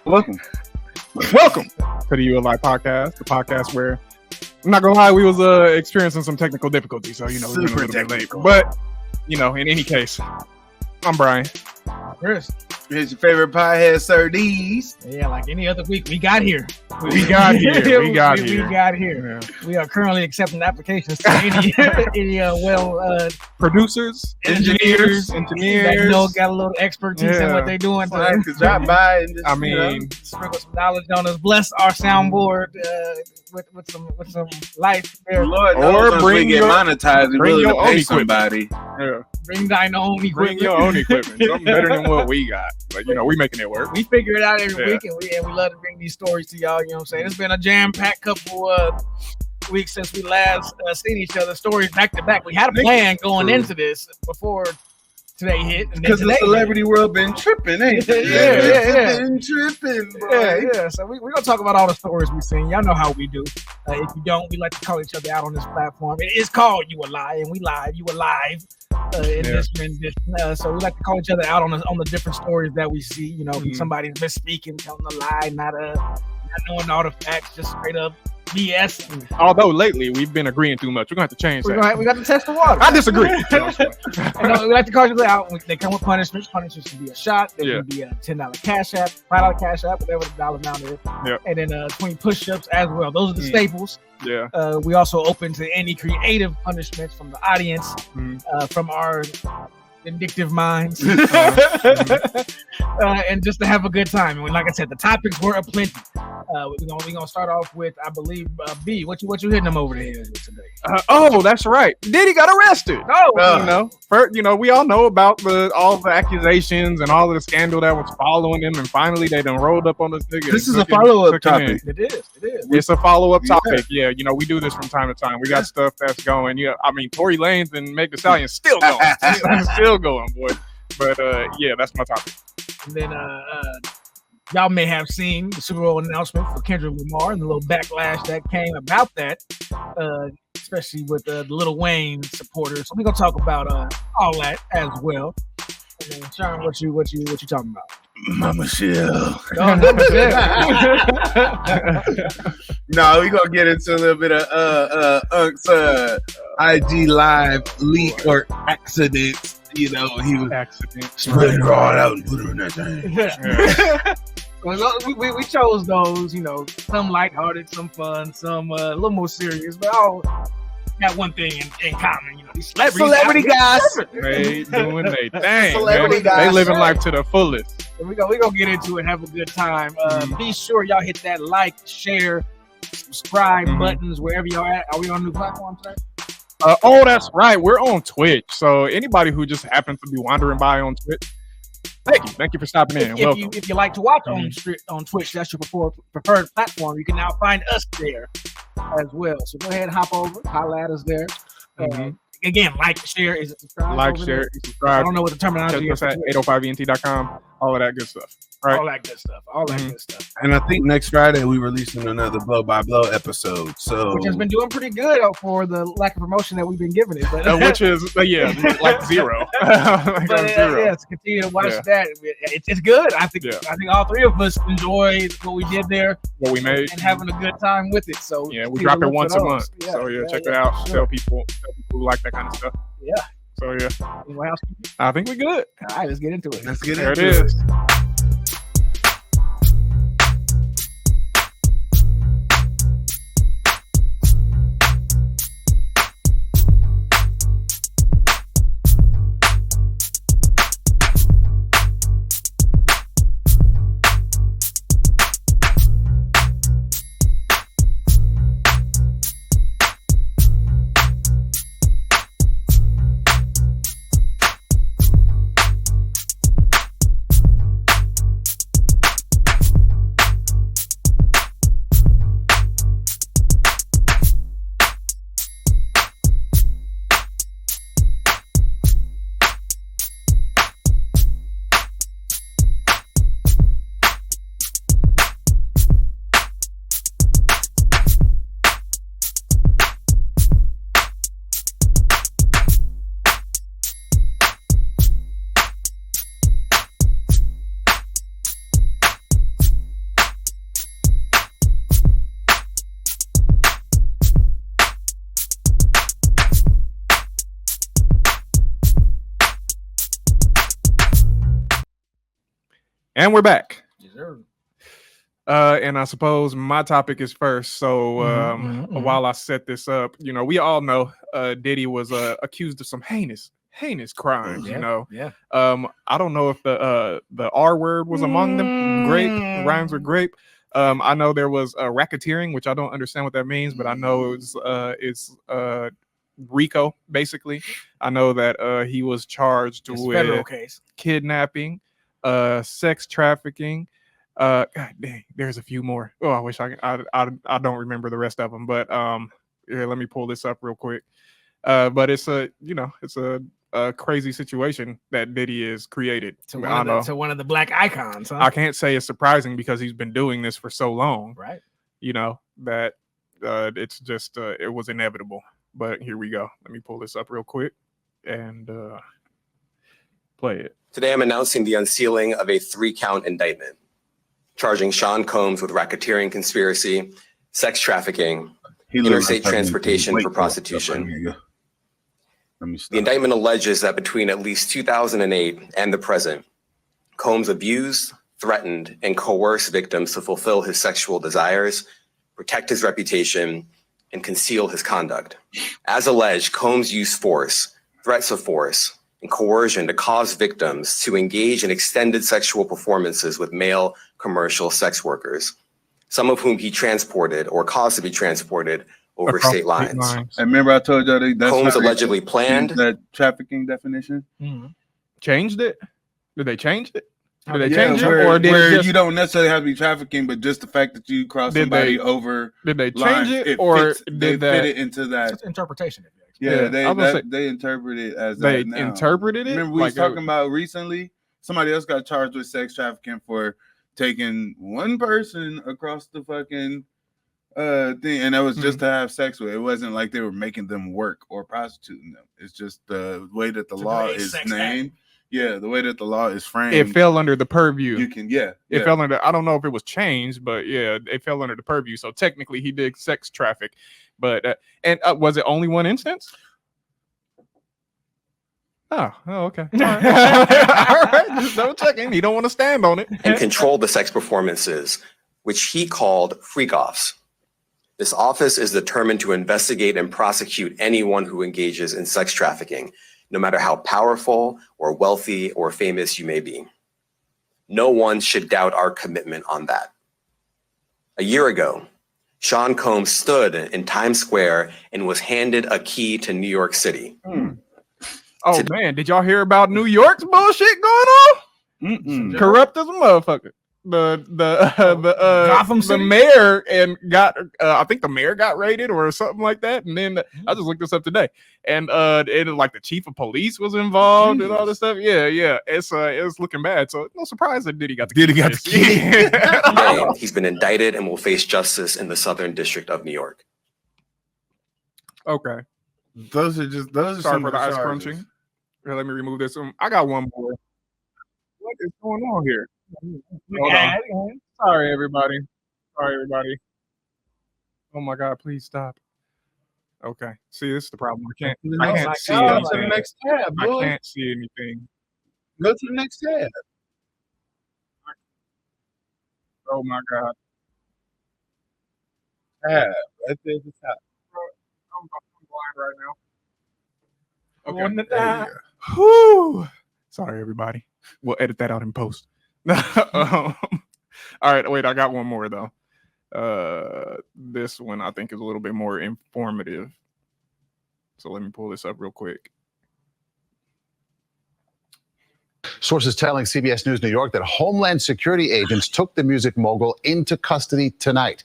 Welcome to the ULI podcast, the podcast where I'm not gonna lie, we was experiencing some technical difficulties, so we're a little bit late. But in any case, I'm Brian. Chris. Here's your favorite piehead, Sir D's. Yeah, like any other week, we got here. We got here. Yeah. We are currently accepting applications to any producers, engineers that got a little expertise in what they're doing. To drop by and just, sprinkle some knowledge on us. Bless our soundboard with some life there. Lord, or bring your monetized and really to pay somebody. Yeah. Bring thine own equipment. Bring your own equipment. Something better than what we got. But we making it work. We figure it out every week, and we love to bring these stories to y'all. You know what I'm saying? It's been a jam-packed couple weeks since we last seen each other. Stories back to back. We had a plan going into this before today hit, because the celebrity world been tripping, ain't it? Yeah. Been tripping, boy. Yeah. So we're gonna talk about all the stories we've seen. Y'all know how we do. If you don't, we like to call each other out on this platform. It is called You Alive, and we live. You Alive. This rendition. So we like to call each other out on the different stories that we see. Somebody's misspeaking, telling a lie, not knowing all the facts, just straight up BS. Although lately we've been agreeing too much, we're gonna have to change that. We got to test the water. I disagree. We like to call each other out. They come with punishments. Punishments can be a shot. They can be a $10 cash app, $5 cash app, whatever the dollar amount is. Yeah. And then 20 push-ups as well. Those are the staples. Yeah. We also open to any creative punishments from the audience, from our vindictive minds, and just to have a good time. And like I said, the topics were aplenty. We're gonna start off with, I believe, B. What you hitting them over the head with today? That's right. Diddy got arrested. We all know about all the accusations and all of the scandal that was following him, and finally they done rolled up on this nigga. This is a follow-up topic. It is. It's a follow-up topic. Yeah, we do this from time to time. We got stuff that's going. Yeah, I mean, Tory Lanez and Meg Thee Stallion still going. Still going, boy. But that's my topic. And then y'all may have seen the Super Bowl announcement for Kendrick Lamar and the little backlash that came about that, especially with the Lil Wayne supporters. So we're gonna talk about all that as well. And then Sean, what you talking about? Mama Shell. Mama Shell. No, we're gonna get into a little bit of Unk's IG live leak or accident. He was spread it all out and put her in that thing. Yeah. We chose those, some lighthearted, some fun, some a little more serious, but all got one thing in common. These celebrity guys. They doing their thing. Celebrity guys. They living life to the fullest. So we gonna get into it, have a good time. Be sure y'all hit that like, share, subscribe buttons wherever y'all at. Are we on a new platform today? That's right. We're on Twitch. So anybody who just happens to be wandering by on Twitch, thank you for stopping in. Welcome. If you like to watch on Twitch, that's your preferred platform. You can now find us there as well. So go ahead, hop over, holla at us there. Again, like, share, is it subscribe? Like, share, subscribe. I don't know what the terminology is. Check us at 805ent.com. All of that good stuff. Right? All that good stuff. And I think next Friday we releasing another Blow by Blow episode. Which has been doing pretty good for the lack of promotion that we've been giving it. But which is like zero. To continue to watch that, it's good. I think all three of us enjoyed what we did there, what we made, and having a good time with it. So we drop it once a month. Check it out. Sure. Tell people who like that kind of stuff. Yeah. So Anyone else? I think we're good. All right, let's get into it. There it is. And we're back. Yes, sir. And I suppose my topic is first. So while I set this up, we all know Diddy was accused of some heinous crimes. Yeah. I don't know if the R word was among them. Grape rhymes with grape. I know there was racketeering, which I don't understand what that means, but I know it's RICO basically. I know that he was charged with federal case, kidnapping, sex trafficking. God dang, there's a few more. Oh, I wish I don't remember the rest of them, but here, let me pull this up real quick. But it's a crazy situation that Diddy is created to one of the black icons. Huh? I can't say it's surprising because he's been doing this for so long, right? That it's just it was inevitable. But here we go. Let me pull this up real quick and play it. Today, I'm announcing the unsealing of a 3-count indictment, charging Sean Combs with racketeering conspiracy, sex trafficking, interstate transportation for prostitution. The indictment alleges that between at least 2008 and the present, Combs abused, threatened, and coerced victims to fulfill his sexual desires, protect his reputation, and conceal his conduct. As alleged, Combs used force, threats of force, and coercion to cause victims to engage in extended sexual performances with male commercial sex workers, some of whom he transported or caused to be transported over state lines. I remember I told y'all that's Combs allegedly planned that trafficking definition. Changed it? Did they change it? Did they change it, or where you don't necessarily have to be trafficking, but just the fact that you cross somebody over? Did they change it, or did they fit it into that? It's interpretation. Yeah, they interpreted it as they that now. Interpreted it. Remember we was talking about recently? Somebody else got charged with sex trafficking for taking one person across the fucking thing, and that was just to have sex with. It wasn't like they were making them work or prostituting them. It's just the way that the law is named. Yeah, the way that the law is framed. It fell under the purview. You can, It fell under. I don't know if it was changed, but yeah, it fell under the purview. So technically, he did sex traffic. But was it only one instance? Oh, okay. All right. Just double checking. He don't want to stand on it. And controlled the sex performances, which he called freak-offs. This office is determined to investigate and prosecute anyone who engages in sex trafficking, no matter how powerful or wealthy or famous you may be. No one should doubt our commitment on that. A year ago, Sean Combs stood in Times Square and was handed a key to New York City. Oh, man, did y'all hear about New York's bullshit going on? Corrupt as a motherfucker. The mayor I think the mayor got raided or something like that, and then I just looked this up today, and like the chief of police was involved and all this stuff. Yeah, it's looking bad. So no surprise that Diddy got the key. Today, he's been indicted and will face justice in the Southern District of New York. Okay, those are sorry for the ice crunching. Here, let me remove this. I got one more. What is going on here? Hold on. Sorry, everybody. Oh my God! Please stop. Okay. See, this is the problem. I can't see anything. To the next tab, boy. I can't see anything. Go to the next tab. Oh my God. Tab. Right there at the top. I'm blind right now. Okay. Whew. Sorry, everybody. We'll edit that out in post. All right, wait, I got one more though. This one I think is a little bit more informative. So let me pull this up real quick. Sources telling CBS News New York that Homeland Security agents took the music mogul into custody tonight.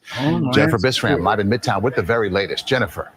Jennifer Bisram live in Midtown with the very latest. Jennifer.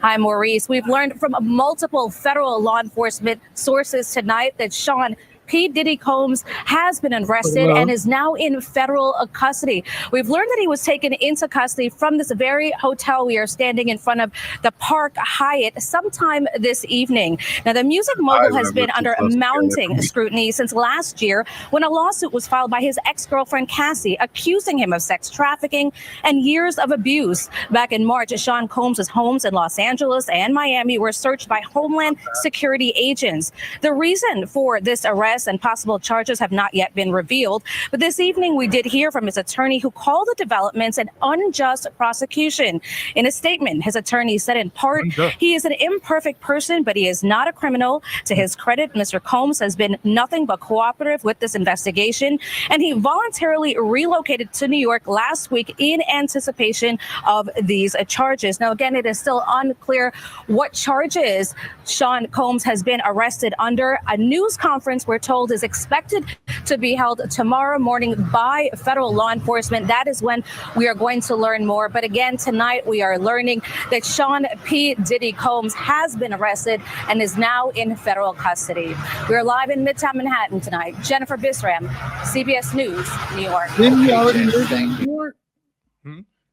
Hi, Maurice. We've learned from multiple federal law enforcement sources tonight that Sean P. Diddy Combs has been arrested and is now in federal custody. We've learned that he was taken into custody from this very hotel we are standing in front of, the Park Hyatt, sometime this evening. Now, the music mogul has been under mounting scrutiny since last year when a lawsuit was filed by his ex-girlfriend, Cassie, accusing him of sex trafficking and years of abuse. Back in March, Sean Combs' homes in Los Angeles and Miami were searched by Homeland Security agents. The reason for this arrest arrest and possible charges have not yet been revealed. But this evening, we did hear from his attorney, who called the developments an unjust prosecution. In a statement, his attorney said in part, he is an imperfect person, but he is not a criminal. To his credit, Mr. Combs has been nothing but cooperative with this investigation, and he voluntarily relocated to New York last week in anticipation of these charges. Now, again, it is still unclear what charges Sean Combs has been arrested under. A news conference, we're told, is expected to be held tomorrow morning by federal law enforcement. That is when we are going to learn more. But again, tonight we are learning that Sean P. Diddy Combs has been arrested and is now in federal custody. We're live in Midtown Manhattan tonight. Jennifer Bisram, CBS News, New York. Didn't he already live in New York?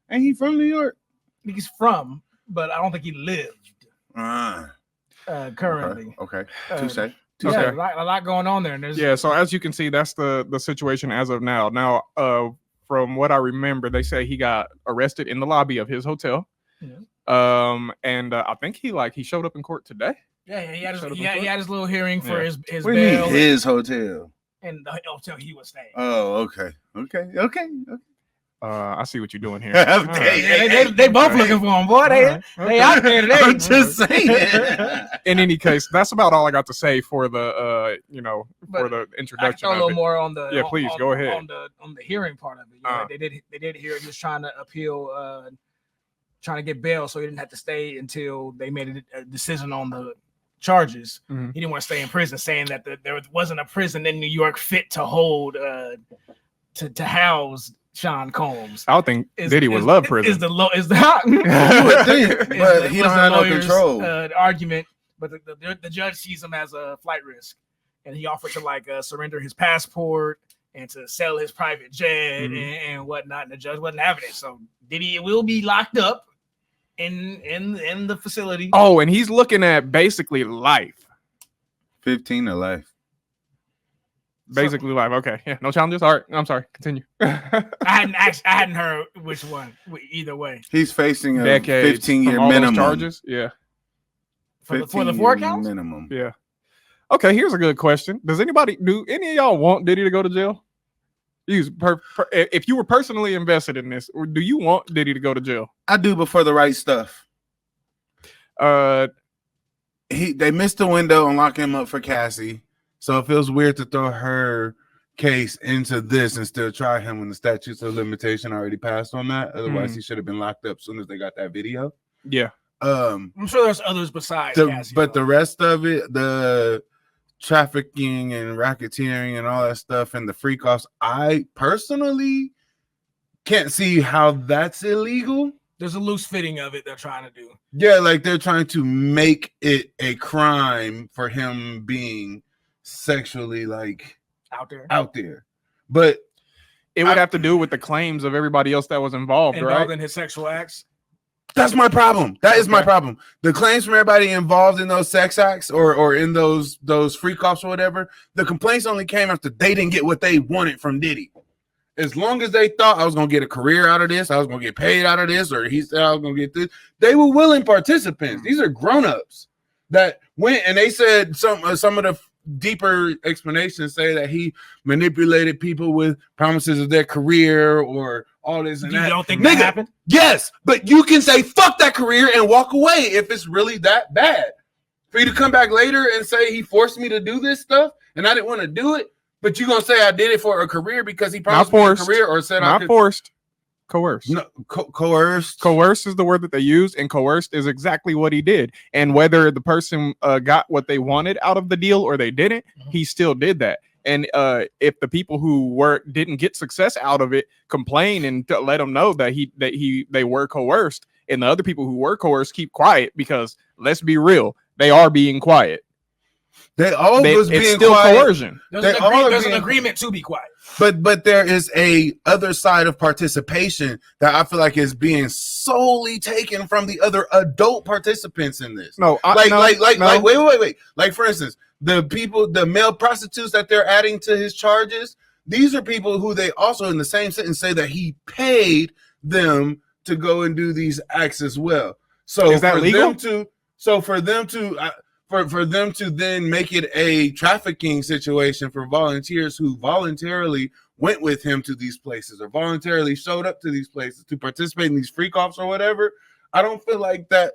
Ain't he from New York? He's from, but I don't think he lived currently. Okay. Yeah, a lot going on there. And so as you can see, that's the situation as of now. Now, from what I remember, they say he got arrested in the lobby of his hotel. Yeah. And I think he showed up in court today. Yeah, he had his little hearing for his bail. His hotel. And the hotel he was staying. Oh, okay. I see what you're doing here. They both looking for him, boy. They out there today. I'm just saying. In any case, that's about all I got to say for the for the introduction. I can throw a little more on the please go ahead on the hearing part of it. They did hear he was trying to appeal, trying to get bail, so he didn't have to stay until they made a decision on the charges. He didn't want to stay in prison, saying that there wasn't a prison in New York fit to hold to house Sean Combs. I would think Diddy would love prison. Is the you would think, but he don't have no control. Argument, but the judge sees him as a flight risk, and he offered to surrender his passport and to sell his private jet and whatnot. And the judge wasn't having it, so Diddy will be locked up in the facility. Oh, and he's looking at basically life. 15 to life. Basically life. Okay. Yeah. No challenges. All right. I'm sorry. Continue. I hadn't heard which one. Either way, he's facing a 15-year minimum charges. Yeah. For the 4 counts minimum. Yeah. Okay. Here's a good question. Do any of y'all want Diddy to go to jail? If you were personally invested in this, or do you want Diddy to go to jail? I do, but for the right stuff. They missed the window and lock him up for Cassie. So it feels weird to throw her case into this and still try him when the statutes of limitation already passed on that. Otherwise, he should have been locked up as soon as they got that video. Yeah. I'm sure there's others besides Cassie. But the rest of it, the trafficking and racketeering and all that stuff and the freak offs, I personally can't see how that's illegal. There's a loose fitting of it they're trying to do. Yeah, they're trying to make it a crime for him being sexually out there, but it would have to do with the claims of everybody else that was involved right in his sexual acts. That's my problem. That is my problem. The claims from everybody involved in those sex acts or in those freak offs or whatever, the complaints only came after they didn't get what they wanted from Diddy. As long as they thought I was gonna get a career out of this, I was gonna get paid out of this, or he said I was gonna get this, they were willing participants. These are grown-ups that went and they said some of the deeper explanations say that he manipulated people with promises of their career or all this and that. You don't think that happened? Yes, but you can say fuck that career and walk away if it's really that bad. For you to come back later and say he forced me to do this stuff and I didn't want to do it, but you're gonna say I did it for a career because he promised me a career, or said not forced. Coerced. No, coerced. Coerced is the word that they use, and coerced is exactly what he did. And whether the person got what they wanted out of the deal or they didn't, he still did that. And if the people who didn't get success out of it complain and let them know that they were coerced, and the other people who were coerced keep quiet, because let's be real, they are being quiet. It's still quiet. Coercion. There's an agreement to be quiet. But there is a other side of participation that I feel like is being solely taken from the other adult participants in this. No, wait. Like, for instance, the male prostitutes that they're adding to his charges, these are people who they also in the same sentence say that he paid them to go and do these acts as well. So is that legal? For for them to then make it a trafficking situation for volunteers who voluntarily went with him to these places or voluntarily showed up to these places to participate in these freak offs or whatever. I don't feel like that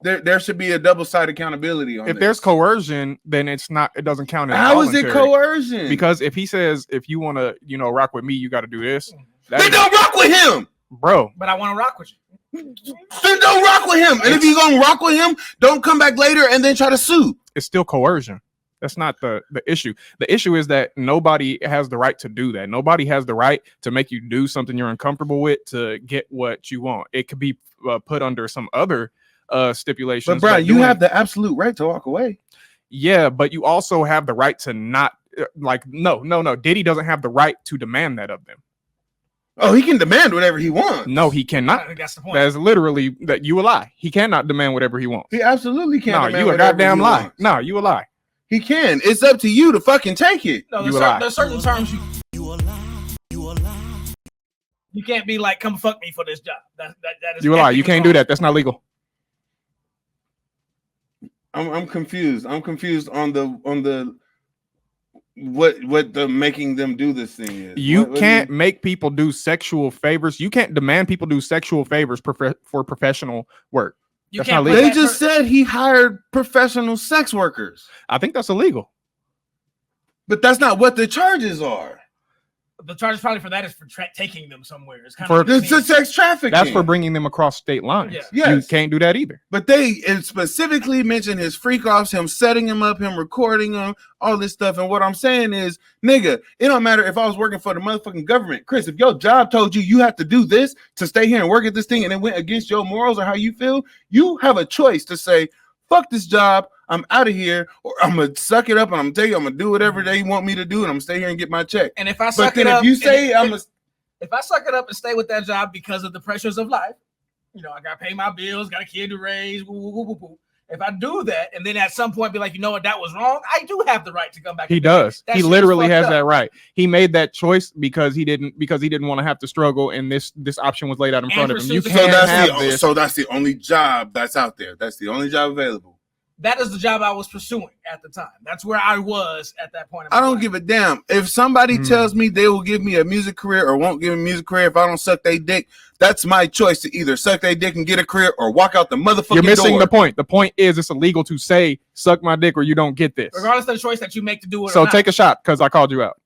there should be a double-sided accountability on if this. there's coercion, then it doesn't count as How is it coercion? Because if he says, if you want to, rock with me, you got to do this. They don't rock with him, bro. But I want to rock with you. Then don't rock with him. And if you're gonna rock with him, don't come back later and then try to sue. It's still coercion. That's not the issue. The issue is that nobody has the right to do that. Nobody has the right to make you do something you're uncomfortable with to get what you want. It could be put under some other stipulations. But Brian, you have the absolute right to walk away. Yeah, but you also have the right to not no. Diddy doesn't have the right to demand that of them. Oh, he can demand whatever he wants. No, he cannot. That's the point. That's literally that you a lie. He cannot demand whatever he wants. He absolutely can't. No, you a goddamn lie. No, you a lie. He can. It's up to you to fucking take it. No, there's certain terms you a lie. You can't be like, come fuck me for this job. That is you a lie. You can't do that. That's not legal. I'm confused. I'm confused on the what the making them do this thing is. You can't make people do sexual favors. You can't demand people do sexual favors for professional work. That's not legal. They just said he hired professional sex workers. I think that's illegal. But that's not what the charges are. The charge probably for that is for taking them somewhere. It's kind of sex trafficking. That's for bringing them across state lines. Yeah. Yes. You can't do that either. But they specifically mentioned his freak offs, him setting him up, him recording him, all this stuff. And what I'm saying is, nigga, it don't matter if I was working for the motherfucking government. Chris, if your job told you have to do this to stay here and work at this thing and it went against your morals or how you feel, you have a choice to say, fuck this job, I'm out of here, or I'm gonna suck it up and I'm gonna tell you I'm gonna do whatever they want me to do and I'm gonna stay here and get my check. And if I suck it up, if I suck it up and stay with that job because of the pressures of life, I gotta pay my bills, got a kid to raise, if I do that and then at some point be like, you know what, that was wrong, I do have the right to come back. He does. He literally has that right. He made that choice because he didn't want to have to struggle, and this option was laid out in front of him. You can't have this. So that's the only job that's out there. That's the only job available. That is the job I was pursuing at the time. That's where I was at that point. I don't give a damn. If somebody tells me they will give me a music career or won't give me a music career if I don't suck their dick, that's my choice to either suck their dick and get a career or walk out the motherfucking door. You're missing the point. The point is it's illegal to say, suck my dick or you don't get this. Regardless of the choice that you make to do it so take a shot because I called you out.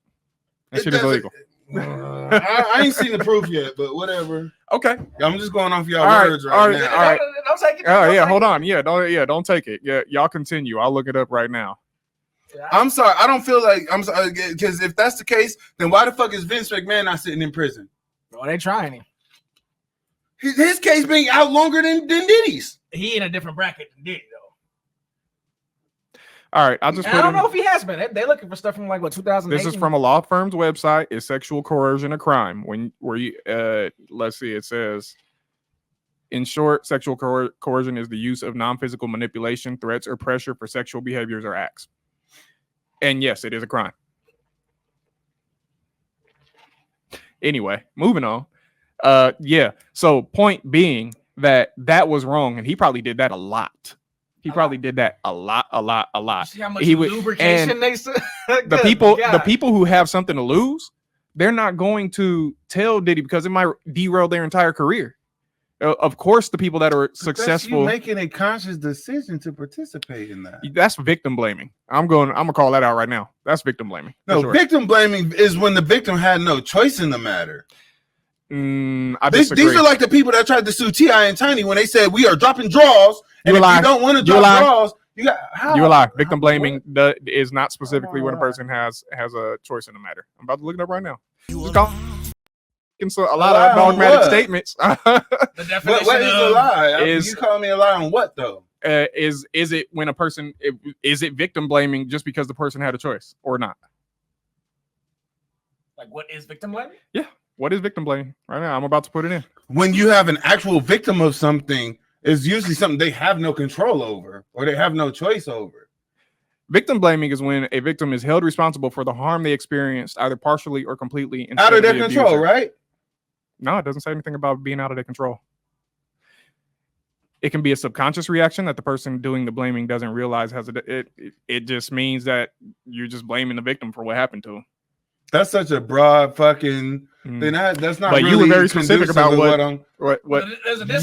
That shit is illegal. I ain't seen the proof yet, but whatever. Okay, I'm just going off y'all words right now. All right, don't take it. Oh yeah, hold on. Don't take it. Yeah, y'all continue. I'll look it up right now. I'm sorry. I don't feel like I'm sorry because if that's the case, then why the fuck is Vince McMahon not sitting in prison? Well, they trying him. His case being out longer than Diddy's. He in a different bracket than Diddy though. All right, I don't know if he has been. They're looking for stuff from like 2008. This is from a law firm's website. Is sexual coercion a crime? Let's see. It says, in short, sexual coercion is the use of non-physical manipulation, threats, or pressure for sexual behaviors or acts. And yes, it is a crime. Anyway, moving on. So point being that was wrong, and he probably did that a lot. He probably did that a lot. See how much lubrication they said? The people who have something to lose, they're not going to tell Diddy because it might derail their entire career. Of course, the people that are successful making a conscious decision to participate in that. That's victim blaming. I'm gonna call that out right now. That's victim blaming. No, victim blaming is when the victim had no choice in the matter. These are like the people that tried to sue T.I. and Tiny when they said we are dropping draws. And if you don't want to drop draws, you a lie. Victim blaming is not specifically when a person has a choice in the matter. I'm about to look it up right now. So a lot of dogmatic statements. The definition what is a lie? You calling me a lie on what though? Is it when a person is it victim blaming just because the person had a choice or not? Like what is victim blaming? Yeah. What is victim blaming? Right now, I'm about to put it in. When you have an actual victim of something, it's usually something they have no control over or they have no choice over. Victim blaming is when a victim is held responsible for the harm they experienced, either partially or completely. Out of their control, right? No, it doesn't say anything about being out of their control. it can be a subconscious reaction that the person doing the blaming doesn't realize has it just means that you're just blaming the victim for what happened to him. That's such a broad fucking thing. That's not. But really you were very specific about what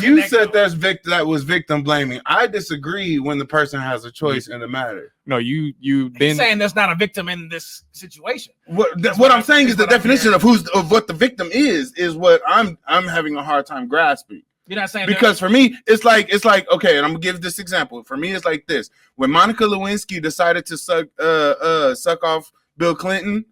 you said. That was victim blaming. I disagree when the person has a choice in the matter. No, you then saying there's not a victim in this situation. What I'm saying is the definition of what the victim is what I'm having a hard time grasping. You're not saying because for me it's like okay, and I'm gonna give this example. For me, it's like this: when Monica Lewinsky decided to suck off Bill Clinton,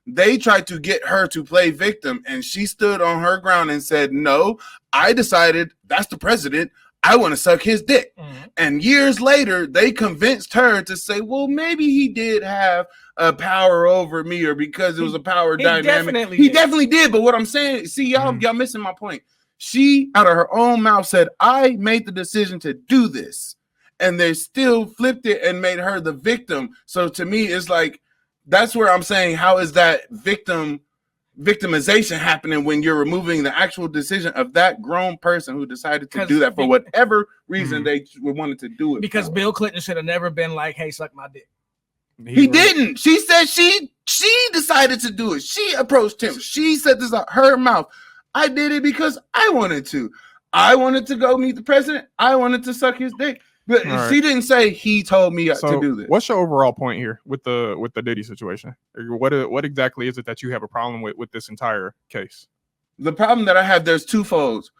they tried to get her to play victim, and she stood on her ground and said, "No, I decided that's the president. I want to suck his dick." And years later, they convinced her to say, "Well, maybe he did have a power over me, or because it was a power dynamic." He definitely did. But what I'm saying, see, y'all missing my point. She, out of her own mouth, said, "I made the decision to do this," and they still flipped it and made her the victim. So to me, it's like, that's where I'm saying, how is that victimization happening when you're removing the actual decision of that grown person who decided to do that for whatever reason they wanted to do it? Because Bill Clinton should have never been like, "Hey, suck my dick." He didn't. She said she decided to do it. She approached him. She said this out her mouth. "I did it because I wanted to. I wanted to go meet the president. I wanted to suck his dick." But she didn't say he told me to do this. What's your overall point here with the Diddy situation? What exactly is it that you have a problem with this entire case? The problem that I have, there's twofolds.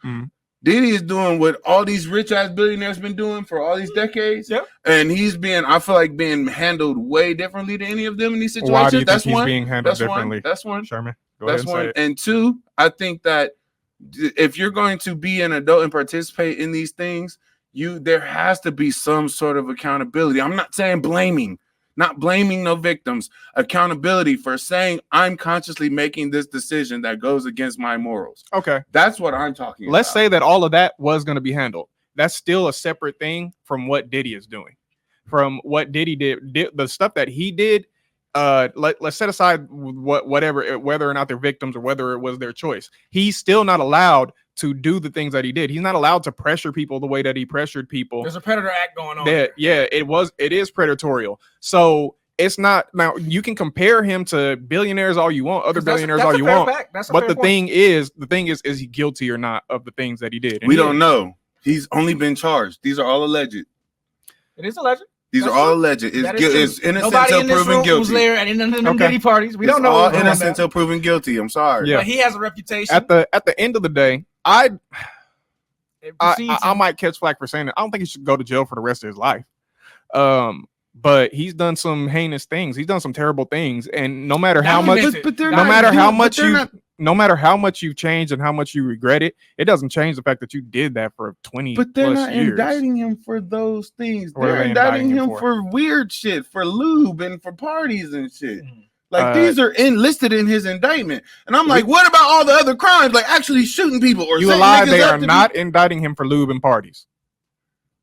Diddy is doing what all these rich ass billionaires been doing for all these decades, and I feel like being handled way differently than any of them in these situations. Why do you think he's being handled differently? That's one. Sherman, that's one. And two, I think that if you're going to be an adult and participate in these things, there has to be some sort of accountability. I'm not saying not blaming no victims. Accountability for saying, I'm consciously making this decision that goes against my morals. Okay. That's what I'm talking about. Let's say that all of that was going to be handled. That's still a separate thing from what Diddy is doing. From what Diddy did, the stuff that he did, let's set aside whether or not they're victims or whether it was their choice. He's still not allowed to do the things that he did. He's not allowed to pressure people the way that he pressured people. There's a predator act going on. It is predatorial. So it's not, now you can compare him to billionaires all you want, other billionaires all you want. But the thing is he guilty or not of the things that he did? And we don't know. He's only been charged. These are all alleged. It is alleged. These are all alleged. It's innocent until proven guilty. Was there at any Diddy parties. We don't know. All innocent until proven guilty. I'm sorry. Yeah. But he has a reputation. At the end of the day, I might catch flack for saying it. I don't think he should go to jail for the rest of his life. But he's done some heinous things. He's done some terrible things, and no matter how much you've changed and how much you regret it, it doesn't change the fact that you did that for 20 But they're plus not years. indicting him for those things. They're indicting him for weird shit, for lube and for parties and shit. Like these are listed in his indictment, and I'm like, what about all the other crimes, like actually shooting people or you lie? They are not indicting him for lube and parties.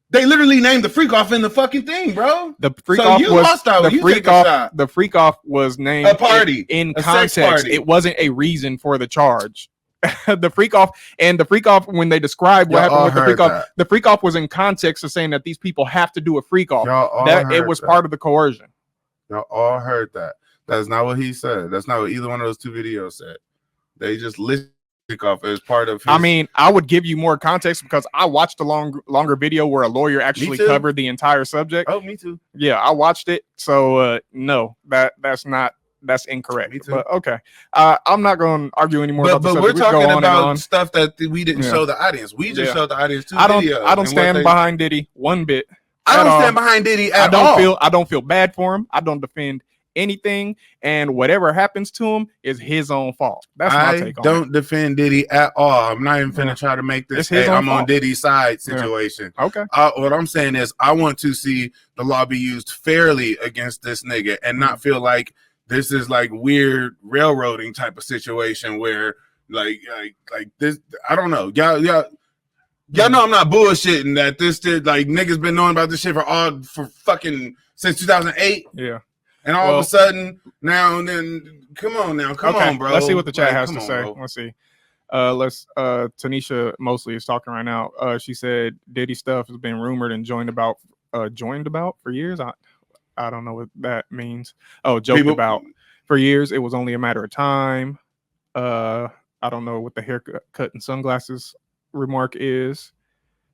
They literally named the freak off in the fucking thing, bro. The freak off was the freak off was named a party in context. It wasn't a reason for the charge. The freak off when they described what happened with the freak off was in context of saying that these people have to do a freak off. That it was part of the coercion. Y'all all heard that. That's not what he said. That's not what either one of those two videos said. They just listed off as part of his... I mean, I would give you more context because I watched a longer video where a lawyer actually covered the entire subject. Oh, me too. Yeah, I watched it. So no, that's incorrect. Me too. But okay. I'm not going to argue anymore about the subject. We're talking about stuff that we didn't show the audience. We just showed the audience two videos. I don't stand behind Diddy one bit. I don't stand behind Diddy at all. I don't feel bad for him. I don't defend anything, and whatever happens to him is his own fault. That's my take on it. I don't defend Diddy at all. I'm not even finna try to make this I'm on Diddy's side situation. Okay. What I'm saying is I want to see the law be used fairly against this nigga and not feel like this is like weird railroading type of situation where like this. I don't know. Y'all know I'm not bullshitting that this did like niggas been knowing about this shit for fucking since 2008. Yeah. And all of a sudden, now and then, come on, bro. Let's see what the chat has to say. Bro. Let's see. Tanisha mostly is talking right now. She said Diddy stuff has been rumored and joined about for years. I don't know what that means. Oh, joked about for years. It was only a matter of time. I don't know what the haircut and sunglasses remark is.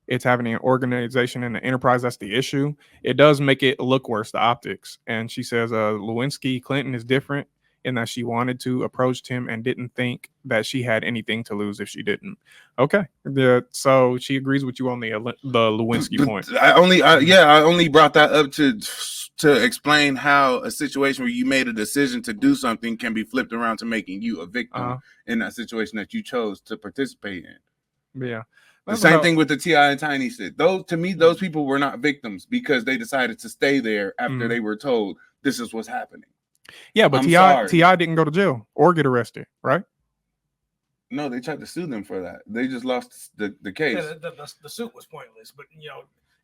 It's having an organization and an enterprise. That's the issue. It does make it look worse, the optics. And she says Lewinsky Clinton is different in that she wanted to, approached him, and didn't think that she had anything to lose if she didn't. Okay. So she agrees with you on the Lewinsky point. I only brought that up to explain how a situation where you made a decision to do something can be flipped around to making you a victim in that situation that you chose to participate in. Yeah. The same thing with the T.I. and Tiny shit. Those people were not victims because they decided to stay there after they were told this is what's happening. Yeah, but T.I. didn't go to jail or get arrested, right? No, they tried to sue them for that. They just lost the case. Yeah, the suit was pointless, but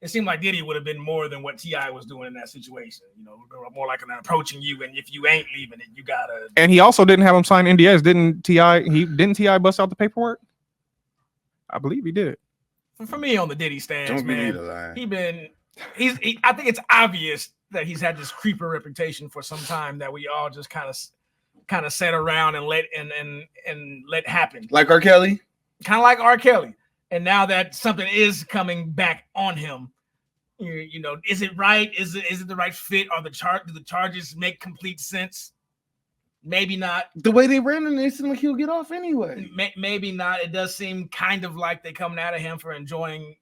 it seemed like Diddy would have been more than what T.I. was doing in that situation. More like an approaching you, and if you ain't leaving it, you gotta. And he also didn't have him sign NDAs. Didn't T.I. bust out the paperwork? I believe he did. For me, on the Diddy stance, man, I think it's obvious that he's had this creeper reputation for some time that we all just kind of sat around and let happen. Like R. Kelly? Kind of like R. Kelly. And now that something is coming back on him, is it right? Is it the right fit? Do the charges make complete sense? Maybe not. The way they ran it seemed like he'll get off anyway. Maybe not. It does seem kind of like they coming out of him for enjoying,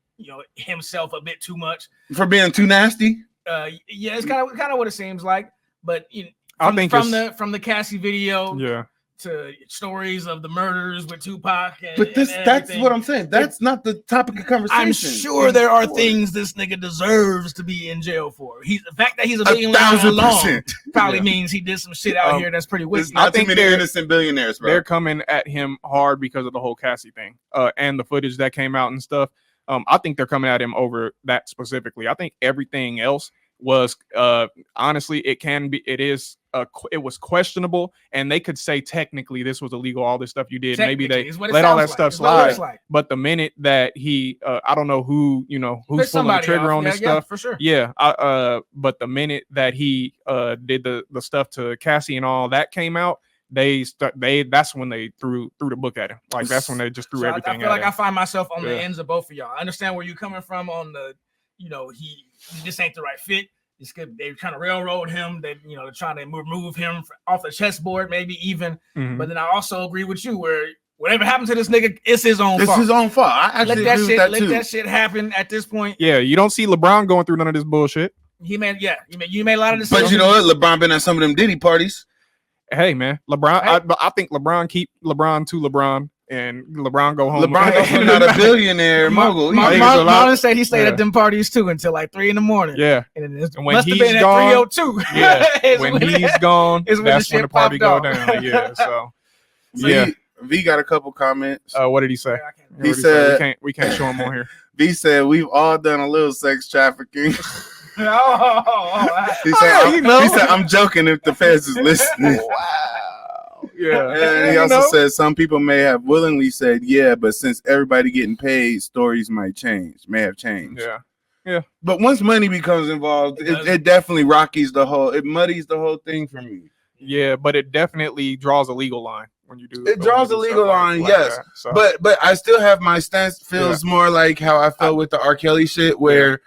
himself a bit too much. For being too nasty? Yeah, it's kind of what it seems like. But from the Cassie video, to stories of the murders with Tupac, that's what I'm saying. That's not the topic of conversation. I'm sure there are things this nigga deserves to be in jail for. The fact that he's a billionaire alone probably means he did some shit out here that's pretty wicked. I think they're innocent billionaires, bro. They're coming at him hard because of the whole Cassie thing, and the footage that came out and stuff. I think they're coming at him over that specifically. I think everything else was honestly, it was questionable, and they could say technically this was illegal, all this stuff you did. Maybe they let all that stuff slide. But the minute that he I don't know who's pulling the trigger on this stuff. For sure. Yeah. But the minute that he did the stuff to Cassie and all that came out, that's when they threw the book at him. Like that's when they just threw everything at him. I feel like I find myself on the ends of both of y'all. I understand where you're coming from on the he just ain't the right fit. It's good. They're trying to railroad him. They're trying to remove him off the chessboard, maybe even. Mm-hmm. But then I also agree with you where whatever happened to this nigga, it's his own fault. It's his own fault. I actually let that shit happen at this point. Yeah, you don't see LeBron going through none of this bullshit. You made a lot of decisions. But you know what? LeBron been at some of them Diddy parties. Hey man, LeBron. Hey. I think LeBron keep LeBron to LeBron. And LeBron go home. LeBron also not a billionaire mogul. Marlon said he stayed at them parties too until like 3 a.m. Yeah, and when he's gone, at 3:02. Yeah, when he's gone, that's when the party go down. Yeah, so yeah. V got a couple comments. What did he say? He said we can't show him on here. V said we've all done a little sex trafficking. He said I'm joking if the feds is listening. Wow. Yeah, and he also said some people may have willingly said but since everybody getting paid, stories may have changed. Yeah. But once money becomes involved, it definitely muddies the whole thing for me. Yeah, but it definitely draws a legal line when you do. It draws a legal line, yes. So. But I still have my stance. Feels more like how I felt with the R. Kelly shit, where.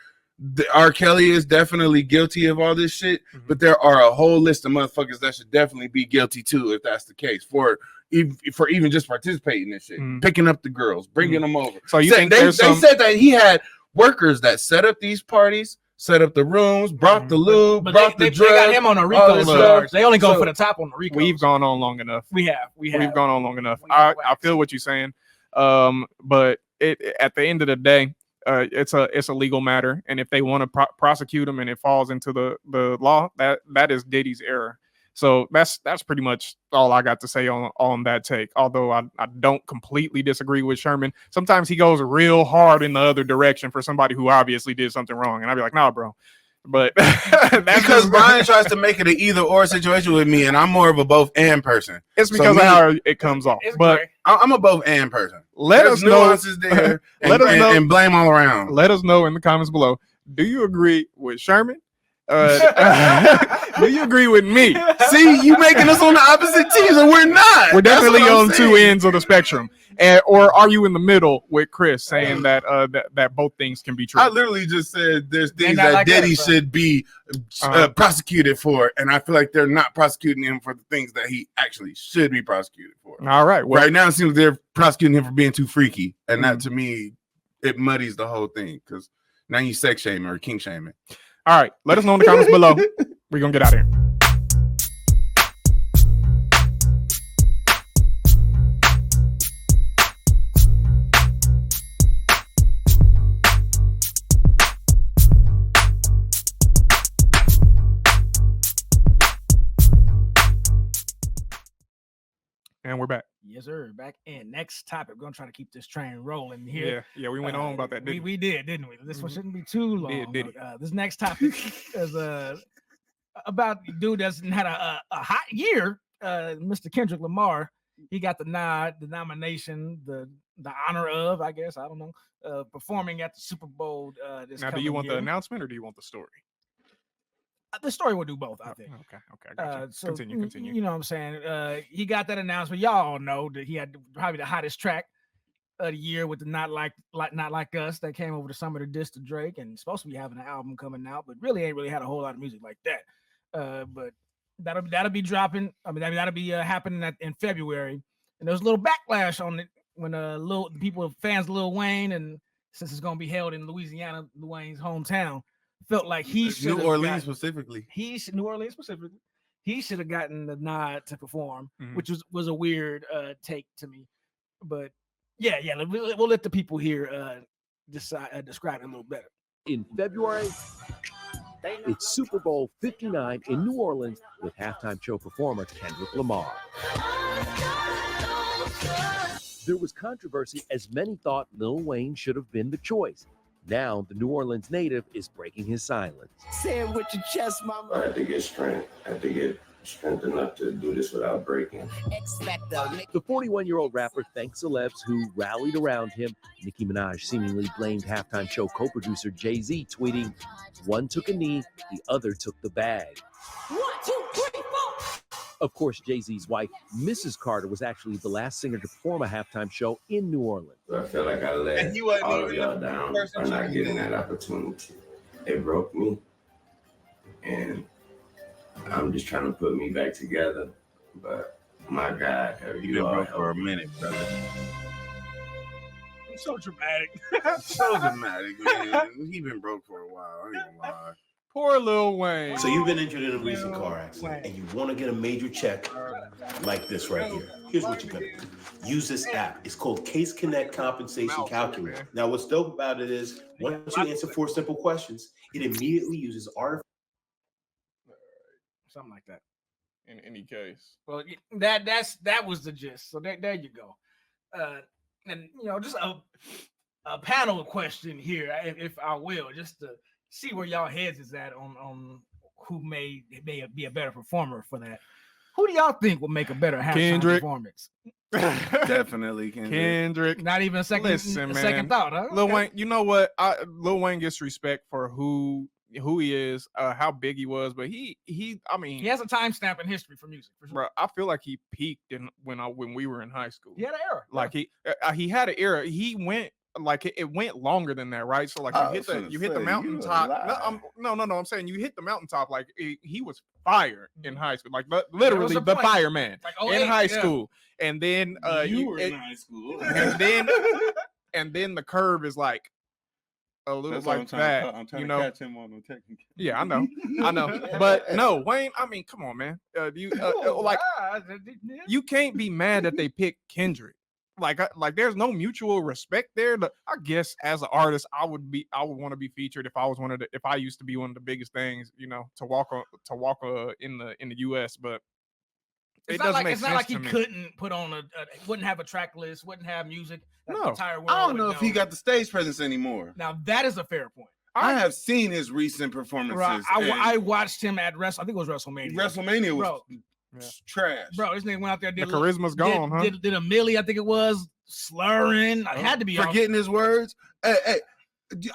R. Kelly is definitely guilty of all this shit, but there are a whole list of motherfuckers that should definitely be guilty too, if that's the case, for even just participating in this shit, picking up the girls, bringing them over. So you think they said that he had workers that set up these parties, set up the rooms, brought the lube, brought the drugs. They got him on a RICO charge. They only go for the top on the RICO. We've gone on long enough. We have. We've gone on long enough. I feel what you're saying, but at the end of the day. It's a legal matter, and if they want to prosecute him and it falls into the law, that is Diddy's error. So that's pretty much all I got to say on that take. Although I don't completely disagree with Sherman. Sometimes he goes real hard in the other direction for somebody who obviously did something wrong, and I'd be like, nah, bro. But that's because Brian tries to make it an either or situation with me, and I'm more of a both and person. It's because of how it comes off. But I'm a both and person. Let us know. Nuances there. Let us know and blame all around. Let us know in the comments below. Do you agree with Sherman? Do you agree with me? See, you making us on the opposite teams, and we're not. We're definitely on two ends of the spectrum. Or are you in the middle with Chris saying that that both things can be true? I literally just said there's things that Diddy should be prosecuted for, and I feel like they're not prosecuting him for the things that he actually should be prosecuted for. All right. Well, right now it seems like they're prosecuting him for being too freaky, and that to me it muddies the whole thing because now you sex shaming or king shaming. All right. Let us know in the comments below. We're gonna get out of here. And we're back. Yes, sir. Back in. Next topic. We're gonna try to keep this train rolling here. Yeah, we went on about that. We did, didn't we? This one shouldn't be too long. This next topic is about a dude that's had a hot year. Mr. Kendrick Lamar. He got the nomination, the honor of, I guess, I don't know, performing at the Super Bowl. Now, do you want the announcement or do you want the story? The story will do both, I think. Okay. I got you. So continue. You know what I'm saying? He got that announcement. Y'all all know that he had probably the hottest track of the year with the Not Like Us that came over the summer to diss to Drake, and supposed to be having an album coming out, but really ain't really had a whole lot of music like that. But that'll be dropping. I mean, that'll be happening in February. And there was a little backlash on it when fans of Lil Wayne, and since it's gonna be held in Louisiana, Lil Wayne's hometown, felt like he should New Orleans specifically. He should have gotten the nod to perform, which was a weird take to me. But yeah, we'll let the people here describe it a little better. In February, it's Super Bowl 59 in New Orleans with halftime show performer Kendrick Lamar. There was controversy as many thought Lil Wayne should have been the choice. Now, the New Orleans native is breaking his silence. Say it with your chest, mama. I had to get strength. I had to get strength enough to do this without breaking. The 41-year-old rapper thanks celebs who rallied around him. Nicki Minaj seemingly blamed halftime show co-producer Jay-Z, tweeting, "One took a knee, the other took the bag." 1, 2, 3, 4. Of course, Jay-Z's wife, Mrs. Carter, was actually the last singer to perform a halftime show in New Orleans. I feel like I let all of y'all down by not getting that opportunity. It broke me, and I'm just trying to put me back together. But my God, have you all broke for a minute, brother? So dramatic. So dramatic, man. He been broke for a while. I ain't gonna lie. Poor Lil Wayne. So you've been injured in a recent car accident and you want to get a major check like this right here. Here's what you're going to do. Use this app. It's called Case Connect Compensation Calculator. Now, what's dope about it is once you answer 4 simple questions, it immediately uses artificial. Something like that. In any case. Well, that was the gist. So there you go. And just a panel question here, if I will, just to see where y'all heads is at on who may be a better performer for that. Who do y'all think will make a better halftime performance? Definitely Kendrick. Not even a second thought, huh? Lil Wayne, you know what? Lil Wayne gets respect for who he is, how big he was, but he has a timestamp in history for music. For sure. Bro, I feel like he peaked when we were in high school. He had an era. Like he had an era. He went like it went longer than that, right? So like you hit the mountaintop. No, I'm saying you hit the mountaintop. Like he was fire in high school, like literally the fireman in high school. And then you were in high school, and then the curve is like a little like that. I'm trying to catch him on the technical. Yeah, I know. But no, Wayne. I mean, come on, man. You can't be mad that they picked Kendrick. Like there's no mutual respect there. I guess as an artist, I would want to be featured if I used to be one of the biggest things, to walk in the US. But it doesn't make sense. It's not like he couldn't put on wouldn't have a track list, wouldn't have music. No, the entire world I don't know if he got the stage presence anymore. Now that is a fair point. I have seen his recent performances. I watched him at I think it was WrestleMania. WrestleMania was trash. Bro, this nigga went out there. The charisma's gone, huh? Did a milli, I think it was, slurring. I had to be forgetting his words. Hey,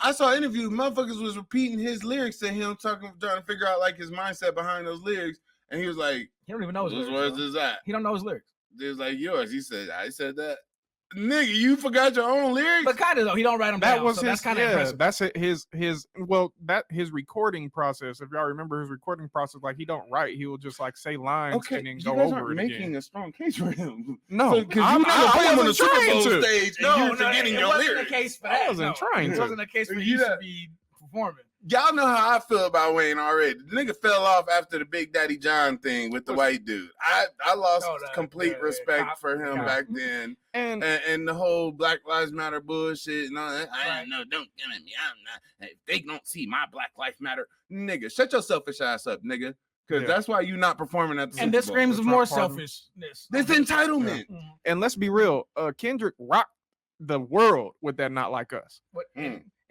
I saw an interview. Motherfuckers was repeating his lyrics to him, trying to figure out like his mindset behind those lyrics, and he was like, he don't even know his lyrics. Whose words is that? He don't know his lyrics. It was like yours. He said, I said that. Nigga, you forgot your own lyrics, but kind of though. He don't write them down. So that's kind of impressive. That's his recording process. If y'all remember his recording process, like he don't write, he will just like say lines and then go over it making again. a strong case for him. No, because you never put him on the Super Bowl stage and you're forgetting your lyrics. It wasn't a case for that. I wasn't trying to. It wasn't a case for you to be performing. Y'all know how I feel about Wayne already. The nigga fell off after the Big Daddy John thing with the white dude. I lost complete respect for him back then. And the whole Black Lives Matter bullshit and all that. I don't know, don't come at me. I'm not. If they don't see my Black Life Matter, nigga, shut your selfish ass up, nigga. Because that's why you're not performing at the Super Bowl. And this screams of more selfishness. This entitlement. Yeah. And let's be real, Kendrick rocked the world with that Not Like Us.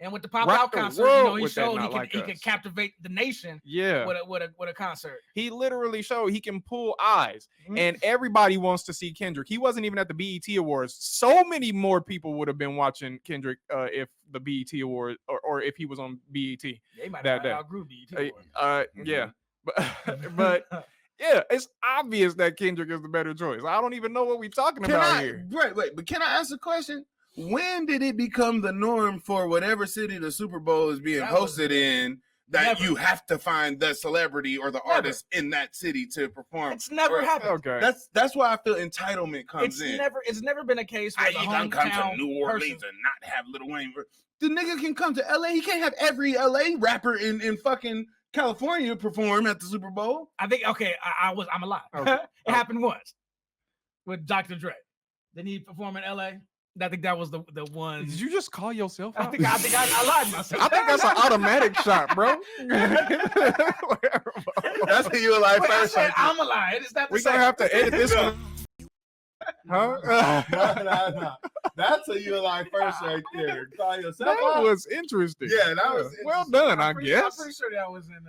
And with the Pop Out concert, he showed he could captivate the nation. Yeah, with a concert. He literally showed he can pull eyes, and everybody wants to see Kendrick. He wasn't even at the BET Awards. So many more people would have been watching Kendrick if the BET Awards or if he was on BET. Yeah, he might have outgrew BET Awards. Yeah, but yeah, it's obvious that Kendrick is the better choice. I don't even know what we're talking about here. Wait, but can I ask a question? When did it become the norm for whatever city the Super Bowl is being hosted in that you have to find the celebrity or the artist in that city to perform? It's never happened. Okay, that's why I feel entitlement comes in. It's never been a case where you can come to New Orleans and not have Lil Wayne. The nigga can come to LA. He can't have every LA rapper in fucking California perform at the Super Bowl. I think I'm alive. Okay. It happened once with Dr. Dre. Didn't he perform in LA? I think that was the one. Did you just call yourself out? I think I lied to myself. I think that's an automatic shot, bro. That's who you alive first. I'm alive. Is that we gonna have to edit this one? Huh? No. That's a you alive first right there. Call yourself that was interesting. Yeah, that was well done, I guess. I'm pretty sure that was in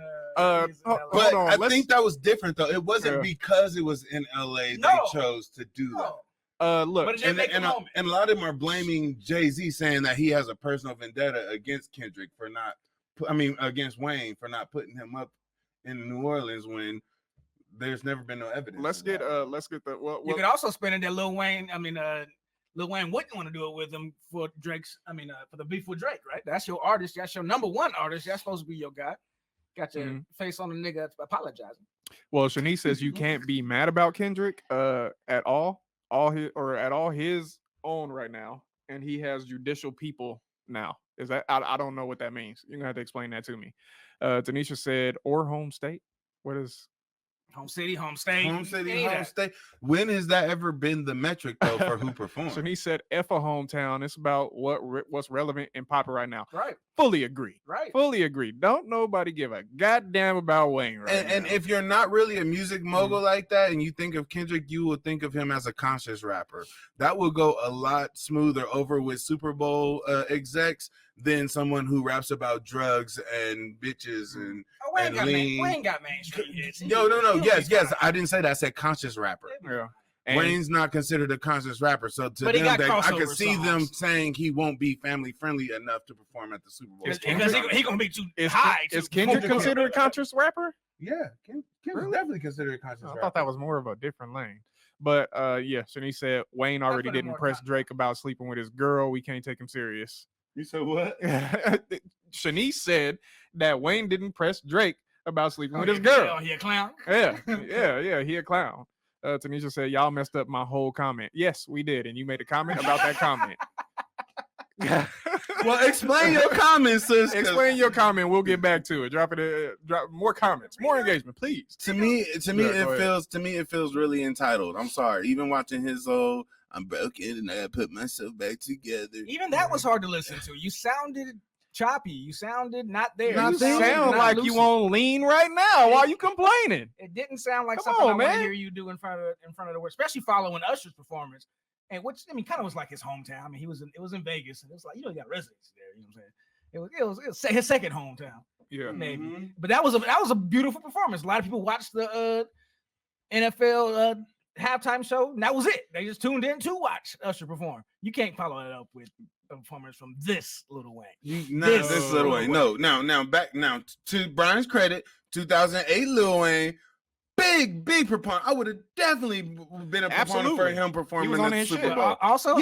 but I think that was different though. It wasn't because it was in LA they chose to do that. Look, and a lot of them are blaming Jay-Z, saying that he has a personal vendetta against Kendrick for against Wayne for not putting him up in New Orleans when there's never been no evidence. Let's get the you could also spin it that Lil Wayne wouldn't want to do it with him for Drake's. For the beef with Drake, right? That's your artist. That's your number one artist. That's supposed to be your guy. Got your face on the nigga apologizing. Well, Shanice says you can't be mad about Kendrick at all his own right now, and he has judicial people now. Is that I don't know what that means. You're gonna have to explain that to me. Tanisha said, or home state. What is home city, home state? When has that ever been the metric though for who performs? Shanice said, F a hometown. It's about what's relevant and popular right now. Right. Fully agree. Right. Fully agree. Don't nobody give a goddamn about Wayne right now. And if you're not really a music mogul like that and you think of Kendrick, you will think of him as a conscious rapper. That will go a lot smoother over with Super Bowl execs than someone who raps about drugs and bitches and Wayne got mainstream hits. No. Yes. I didn't say that. I said conscious rapper. Yeah. Wayne's not considered a conscious rapper, so to them, I can see them saying he won't be family friendly enough to perform at the Super Bowl. Because he gonna be too high. Is Kendrick considered a conscious rapper? Yeah, Kendrick's definitely considered a conscious rapper. I thought that was more of a different lane. But Shanice said Wayne already didn't press Drake about sleeping with his girl. We can't take him serious. You said what? Shanice said that Wayne didn't press Drake about sleeping with his girl. He a clown? Yeah, he a clown. Tanisha said, y'all messed up my whole comment. Yes, we did. And you made a comment about that comment. Well, explain your comments, sis. Explain your comment. We'll get back to it. Drop more comments, more engagement, please. To me, it feels really entitled. I'm sorry. Even watching his old, I'm broken and I gotta put myself back together. Even that was hard to listen to. You sounded choppy. You sounded not there. You sound like you on lean right now. Why are you complaining? It didn't sound like something I want to hear you do in front of the world, especially following Usher's performance. And which kind of was like his hometown. It was in Vegas, and it was like, he got residents there. You know what I'm saying? It was his second hometown. Yeah, maybe. But that was a beautiful performance. A lot of people watched the NFL halftime show, and that was it. They just tuned in to watch Usher perform. You can't follow it up with a performance from this Lil Wayne. This Lil Wayne. No, now to Brian's credit, 2008 Lil Wayne, big proponent. I would have definitely been a proponent for him performing at the Super Bowl. Also,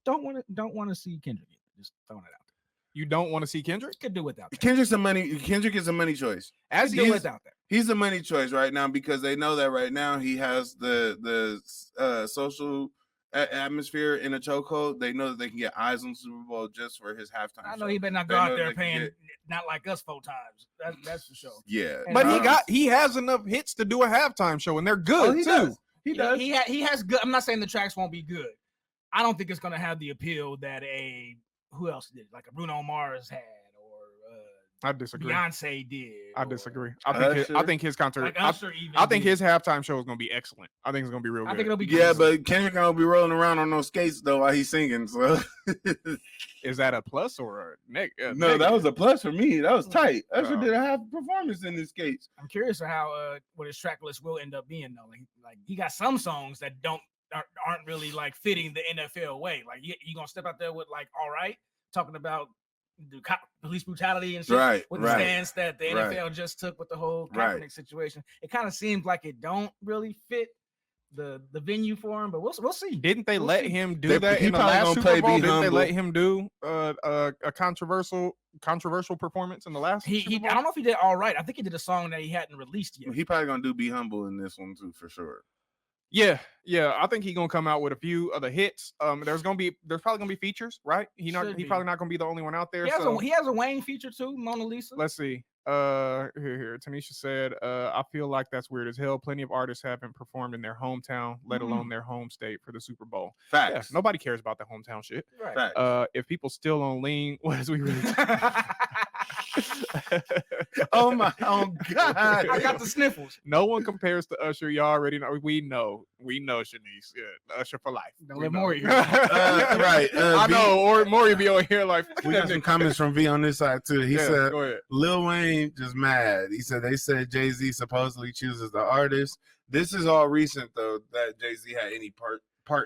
don't want to see Kendrick either. Just throwing it out there. You don't want to see Kendrick? Could do without that. Kendrick is a money choice. As he is without that. He's a money choice right now because they know that right now he has the social atmosphere in a chokehold. They know that they can get eyes on the Super Bowl just for his halftime. I know he better not go out there paying not like us 4 times. That's for sure. Yeah, but he has enough hits to do a halftime show, and they're good too. He does. He has good. I'm not saying the tracks won't be good. I don't think it's going to have the appeal that who else did, like a Bruno Mars had, or I disagree. Beyonce did. I disagree. I think his concert. Like Usher I think his halftime show is going to be excellent. I think it's going to be real good. I think it'll be good. But Kendrick gonna be rolling around on those skates though while he's singing. So is that a plus or a negative? No, that was a plus for me. That was tight. Usher did a half performance in his skates. I'm curious how what his track list will end up being though. Like he got some songs that aren't really like fitting the NFL way. Like you gonna step out there with like all right, talking about the police brutality and shit with the stance that the NFL just took with the whole Kaepernick situation. It kind of seems like it don't really fit the venue for him, but we'll see. Didn't they let him do that in the last Super Bowl? Didn't they let him do a controversial performance in the last? Super Bowl? I don't know if he did all right. I think he did a song that he hadn't released yet. He probably gonna do "Be Humble" in this one too, for sure. Yeah. I think he's gonna come out with a few of the hits. There's probably gonna be features, right? He's probably not gonna be the only one out there. He has a Wayne feature too, Mona Lisa. Let's see. Here. Tanisha said, I feel like that's weird as hell. Plenty of artists haven't performed in their hometown, let alone their home state for the Super Bowl. Facts. Yeah, nobody cares about the hometown shit. Right. Facts. If people still on lean, what is we really? Oh God! I got the sniffles. No one compares to Usher. You already know. We know, Shanice. Yeah, Usher for life. Don't let Maury hear. Right. I know. Or Maury be on here like. We got some comments from V on this side too. He said, "Lil Wayne just mad." He said they said Jay-Z supposedly chooses the artist. This is all recent though that Jay-Z had any part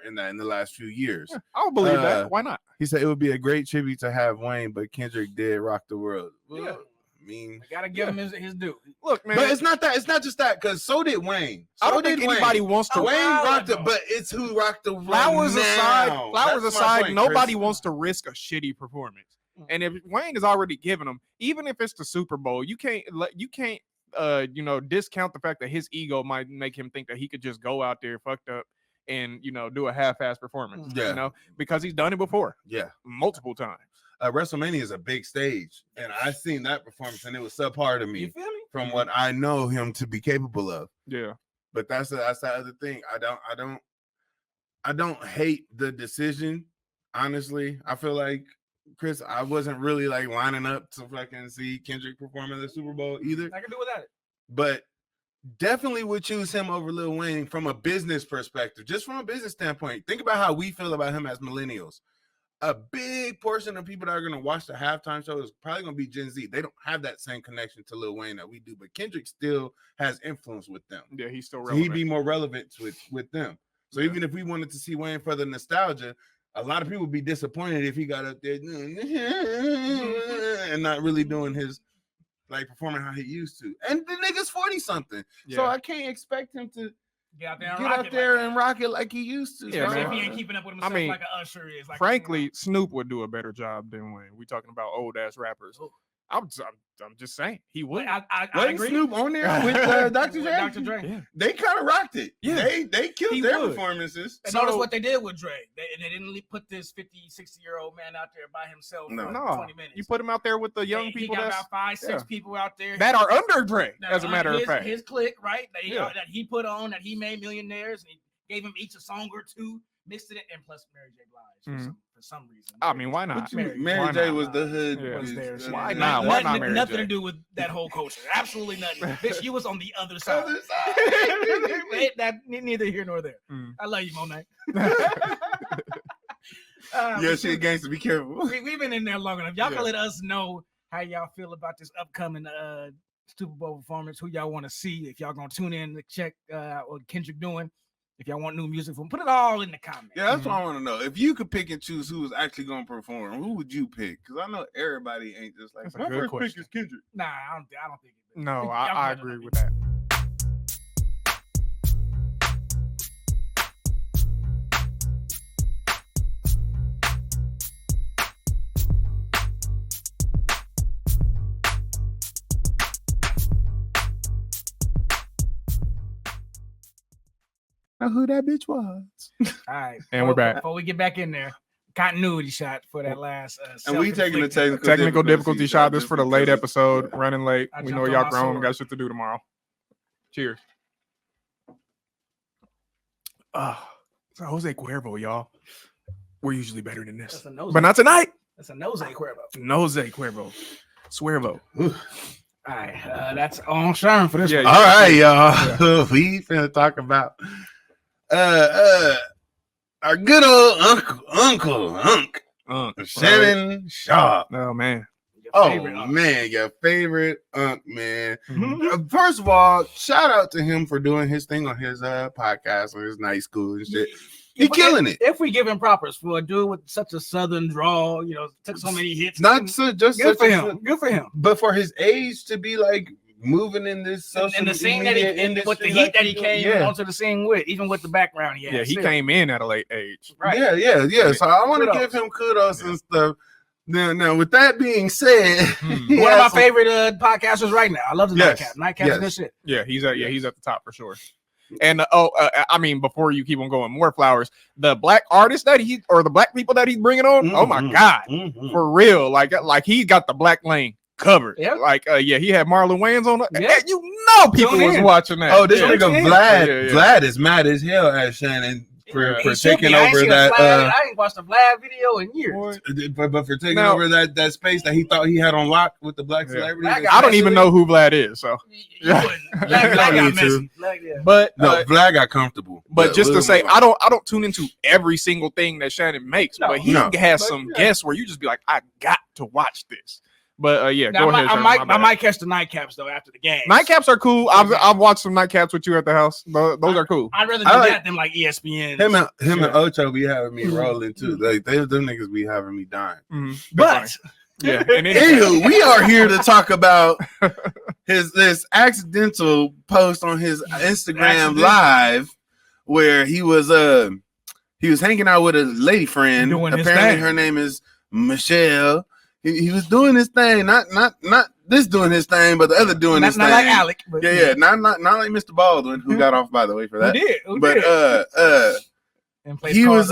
in that in the last few years. Yeah, I'll believe that. Why not? He said it would be a great tribute to have Wayne, but Kendrick did rock the world. Well, yeah. I mean, I gotta give him his due. Look, man, but it's not that. It's not just that, because so did Wayne. I don't think anybody wants to. Wayne rocked it, but it's who rocked the world. Flowers aside, nobody wants to risk a shitty performance. And if Wayne is already giving them, even if it's the Super Bowl, you can't discount the fact that his ego might make him think that he could just go out there fucked up and do a half-ass performance. Yeah. Because he's done it before. Yeah, multiple times. WrestleMania is a big stage, and I seen that performance, and it was subpar to me. You feel me? From what I know him to be capable of. Yeah, but that's the other thing. I don't hate the decision. Honestly, I feel like Chris, I wasn't really like lining up to fucking see Kendrick perform in the Super Bowl either. I can do without it, but definitely would choose him over Lil Wayne from a business perspective, just from a business standpoint. Think about how we feel about him as millennials. A big portion of people that are going to watch the halftime show is probably going to be Gen Z. They don't have that same connection to Lil Wayne that we do, but Kendrick still has influence with them. Yeah, he's still relevant. He'd be more relevant with them. So even if we wanted to see Wayne for the nostalgia, a lot of people would be disappointed if he got up there and not really doing his, like, performing how he used to. And the nigga's 40-something. Yeah. So I can't expect him to get out there and rock it like he used to. Yeah, if he ain't keeping up with himself like an Usher is. Like, frankly, Snoop would do a better job than Wayne. We talking about old ass rappers. I'm just saying he would. I agree. Snoop on there with Dr. Dre? Dr. Dre. Yeah. They kind of rocked it. Yeah. They killed their performances. And notice what they did with Dre. They didn't put this 50, 60-year-old man out there by himself for 20 minutes. You put him out there with the young people. He got about 5, 6 people out there that are under Dre, as a matter of fact. His clique, right? That he put on, that he made millionaires, and he gave him each a song or two, mixed it, and plus Mary J. Blige for some reason. I mean, why not? Mary J. was the hood. Yeah. Was there, so why not? Why not Mary J? Nothing to do with that whole culture. Absolutely nothing. Bitch, you was on the other side. That neither here nor there. I love you, Monet. Yeah, she a gangster. Be careful. We've been in there long enough. Y'all can let us know how y'all feel about this upcoming Super Bowl performance, who y'all want to see, if y'all gonna tune in to check what Kendrick doing, if y'all want new music from him, put it all in the comments. Yeah, that's what I want to know. If you could pick and choose who was actually gonna perform, who would you pick? Because I know everybody ain't just like, my first pick is Kendrick. Nah, I don't think it. No, I agree with that. Who that bitch was. All right, and we're back. Before we get back in there, continuity shot for that last. And we taking the technical difficulty shot. This for the late episode, running late. We know y'all grown, got shit to do tomorrow. Cheers. It's a Jose Cuervo, y'all. We're usually better than this, but not tonight. That's a Jose Cuervo. Jose Cuervo. Swearvo. All right, that's on Sherm for this one. All right, y'all. Yeah. We finna talk about our good old Unc Shannon Sharpe. Oh man. Your favorite Unc, man. Mm-hmm. First of all, shout out to him for doing his thing on his podcast on his night school and shit. He's killing it. If we give him propers for a dude with such a southern drawl, took so many hits. Not so just good for him. Good for him. But for his age to be like moving in this social and the scene that he with the heat that he came onto the scene with, even with the background he had. Yeah, he came in at a late age. Right. Yeah. So I want to give him kudos and stuff. Now, with that being said, one of my favorite podcasters right now. I love the Nightcap. Nightcap's good shit. Yeah, he's at the top for sure. And I mean, before you keep on going, more flowers. The black artists the black people that he's bringing on. Oh my god, for real! Like he got the black lane covered. Yeah, he had Marlon Wayans on it. Yeah. And people was watching that. Oh, this nigga Vlad is mad as hell at Shannon for taking over that. I ain't watched a Vlad video in years. But for taking over that space that he thought he had on lock with the black celebrity. I don't even know who Vlad is. So Vlad got messy. But Vlad got comfortable. But just to say, I don't tune into every single thing that Shannon makes. But he has some guests where you just be like, I got to watch this. But go ahead. I might catch the nightcaps though after the game. Nightcaps are cool. I've watched some nightcaps with you at the house. Those are cool. I'd rather do that than like ESPN. Him and Ocho be having me rolling too. Like them niggas be having me dying. But anywho, we are here to talk about this accidental post on his Instagram live where he was hanging out with a lady friend. Apparently her name is Michelle. He was doing his thing, not this doing his thing, but the other doing his thing. Not like Alec. But not like Mr. Baldwin, who got off, by the way, for that. Who did. He was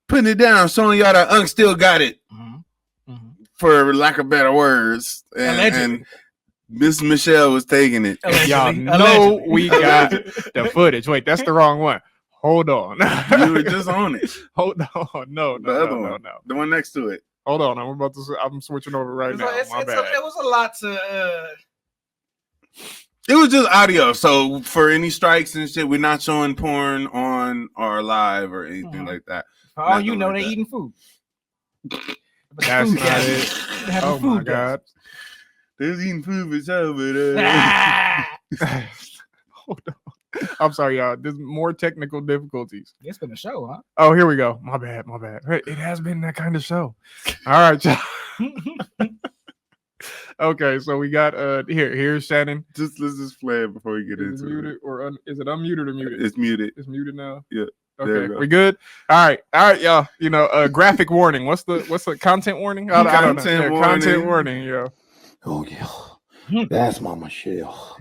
putting it down, showing y'all that Unc still got it, for lack of better words. And Miss Michelle was taking it. Y'all know we got the footage. Wait, that's the wrong one. Hold on. You were just on it. Hold on. No. The one next to it. Hold on, I'm switching over right now. My bad. It was a lot to. It was just audio, so for any strikes and shit, we're not showing porn on our live or anything like that. Oh, you know, they're eating food. That's not it. Oh my god, they're eating food for sure, but hold on. I'm sorry, y'all. There's more technical difficulties. It's been a show, huh? Oh, here we go. My bad. It has been that kind of show. All right, y'all. Okay, so we got here's Shannon. Let's just play it before we get into muted it. Is it unmuted or muted? It's muted. It's muted now. Yeah. Okay, we good? All right, y'all. Graphic warning. What's the content warning? I don't know. Content warning, yo. Oh yeah. That's my Michelle.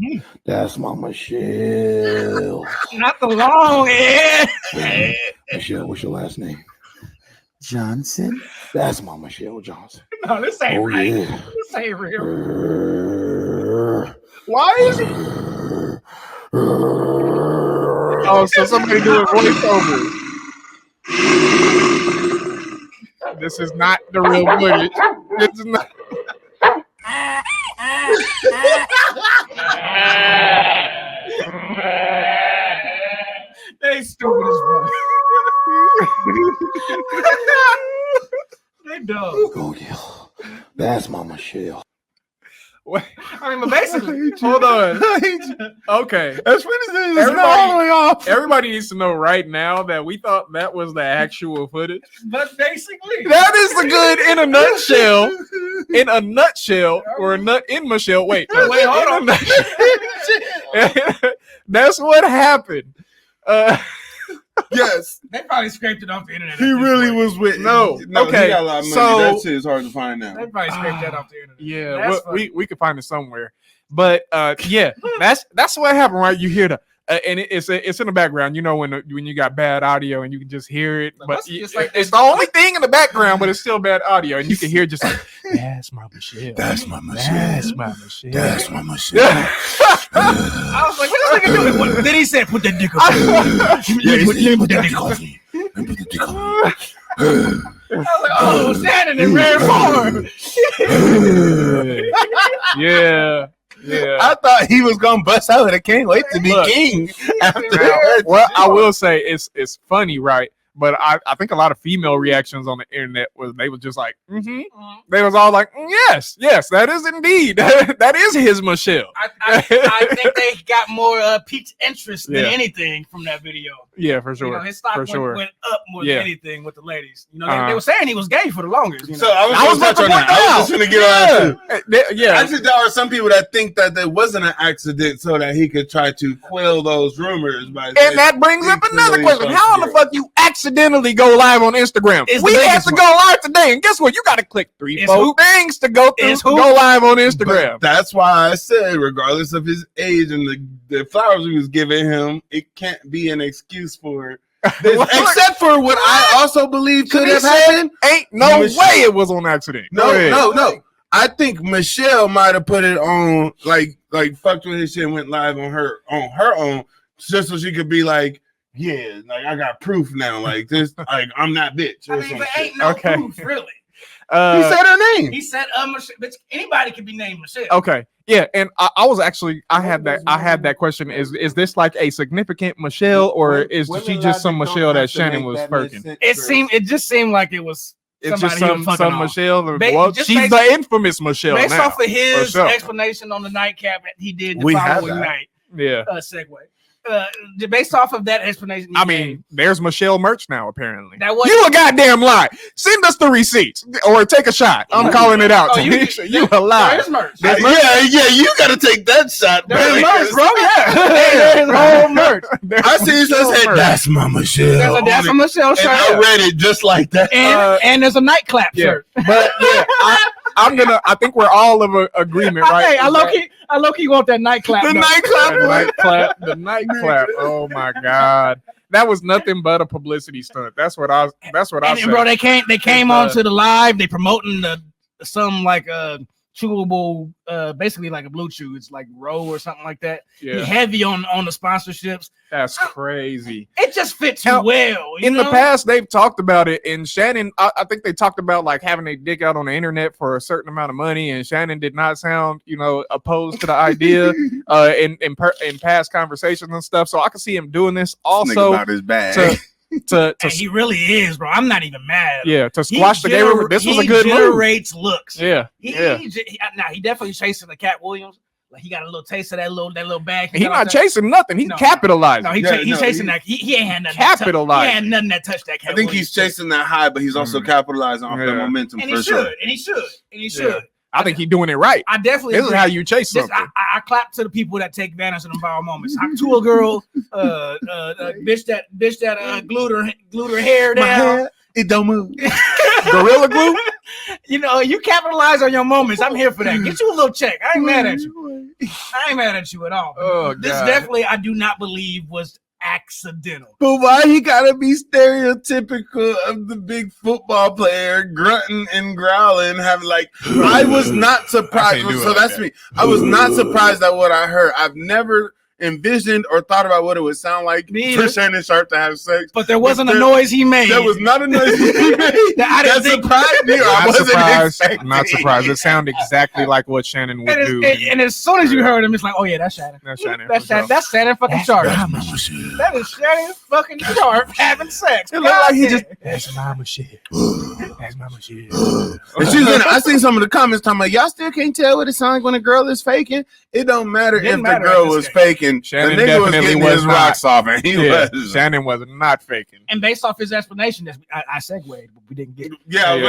That's my Michelle. Not the long head. Michelle, what's your last name? Johnson. That's my Michelle Johnson. No, this ain't right. Yeah. This ain't real. Why is it? Oh, so somebody doing voiceovers. This is not the real footage. This is not. They stupid as fuck. They dumb. Oh yeah, that's my Michelle. Wait, I mean, but basically, hold on. Okay, as funny as everybody needs to know right now that we thought that was the actual footage. But basically, that is the good in a nutshell. In a nutshell, or in Michelle. Wait, hold on. That's what happened. Yes, they probably scraped it off the internet. He really was with no. Okay, he got a lot of money. So that shit is hard to find now. They probably scraped that off the internet. Yeah, we could find it somewhere. But yeah, that's what happened, right? You hear the and it's in the background. You know when you got bad audio and you can just hear it, but it's the only thing in the background, but it's still bad audio, and you can hear just like that's my Michelle. That's my Michelle. That's my Michelle. That's my Michelle. I was like, what this nigga doing? Then he said, "Put that dick on." Let me put that dick on me. Let me put the dick on me. I was like, oh, Shannon in rare form. Yeah. I thought he was gonna bust out. I can't wait to be king. Well, I will say it's funny, right? But I think a lot of female reactions on the internet they were just like, They was all like, yes, that is indeed that is his Michelle. I think they got more piqued interest than anything from that video. Yeah, for sure. You know, his stock went up more than anything with the ladies. You know, they were saying he was gay for the longest. You know? So I was about to point that out. I was just gonna get on that. Yeah. I think there are some people that think that there wasn't an accident so that he could try to quell those rumors. And that brings up another question: how in the fuck you accidentally go live on Instagram? We have to go live today, and guess what? You got to click 3-4 things to go live on Instagram. But that's why I said, regardless of his age and the flowers we was giving him, it can't be an excuse for this. Except for what I also believe could have happened. Ain't no way it was on accident. No. I think Michelle might have put it on like fucked with his shit and went live on her own, just so she could be like, yeah, like I got proof now. Like this, like I'm that bitch. I mean, but ain't no proof really. He said her name. He said Michelle. Bitch, anybody can be named Michelle. Okay. Yeah, and I was actually I had that question. Is this like a significant Michelle, or is she just some Michelle that Shannon was fucking? It just seemed like it was. It's just some Michelle. She's based, the infamous Michelle. Based now, off of his explanation on the nightcap that he did the following night. Yeah. Segue. Based off of that explanation, I mean, there's Michelle merch now. Apparently, you a goddamn lie. Send us the receipts or take a shot. I'm calling it out. You a lie. There's merch. Yeah. You got to take that shot. There's merch, bro. Yeah, there's merch. I see it said, "That's my Michelle." That's a Michelle shirt. I read it just like that. And there's a nightclap shirt. But yeah, I think we're all of agreement, right? Hey, I low key want that nightclap. The nightclap. Oh my god, that was nothing but a publicity stunt. That's what I said. Bro, they came onto the live. They promoting some like chewable, basically like a Blue Chew. It's like Row or something like that. Yeah. He heavy on the sponsorships. That's crazy. It just fits well. In the past, they've talked about it, and Shannon, I think they talked about like having a dick out on the internet for a certain amount of money, and Shannon did not sound, opposed to the idea in past conversations and stuff. So I can see him doing this also. About his bag. To he really is, bro. I'm not even mad. Yeah, to squash the game. This was a good move. He generates looks. Yeah. He definitely chasing the Cat Williams. Like he got a little taste of that little bag. He's not chasing nothing. He's capitalizing. No, he's chasing that. He ain't had nothing. Capitalizing. He had nothing that touched that Cat. I think he's chasing that high, but he's also capitalizing off that momentum. And he should. I think he's doing it right. I definitely. This is how you chase something. I clap to the people that take advantage of them viral moments. To a girl, bitch that glued her hair down. It don't move. Gorilla glue. You capitalize on your moments. I'm here for that. Get you a little check. I ain't mad at you at all. Oh, this definitely, I do not believe was accidental. But why he gotta be stereotypical of the big football player grunting and growling, having I was not surprised. So that's me. I was not surprised at what I heard. I've never envisioned or thought about what it would sound like for Shannon Sharpe to have sex. But there wasn't a noise he made. There was not a noise he made. That surprised me. I'm not surprised. It sounded exactly like what Shannon would do. And as soon as you heard him, it's like, oh yeah, that's Shannon. That's Shannon. That's Shannon fucking Sharpe. That is Shannon fucking Sharpe having sex. It looked like he just. That's my Michelle. That's my shit. And she's in. I seen some of the comments talking about y'all still can't tell what it sounds like when a girl is faking. It don't matter if the girl was faking. Shannon the nigga was definitely getting was his not. rocks off, and he was. Shannon was not faking. And based off his explanation, I segued, but we didn't get. Yeah, go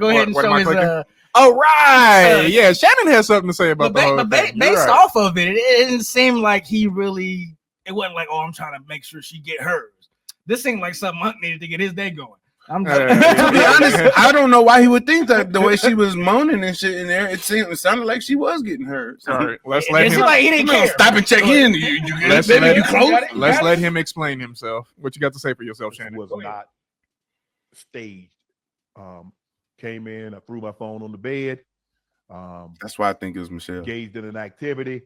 ahead and show his. All right. Yeah, Shannon has something to say about the whole thing. Based off of it, it didn't seem like he really. It wasn't like, oh, I'm trying to make sure she get hers. This seemed like something Hunt needed to get his day going. To be honest, I don't know why he would think that. The way she was moaning and shit in there, it sounded like she was getting hers. All right, let's let him. Like he didn't care. Stop and check in. Let's let him explain himself. What you got to say for yourself, Shannon? Was not staged. Came in, I threw my phone on the bed. That's why I think it was Michelle. Engaged in an activity.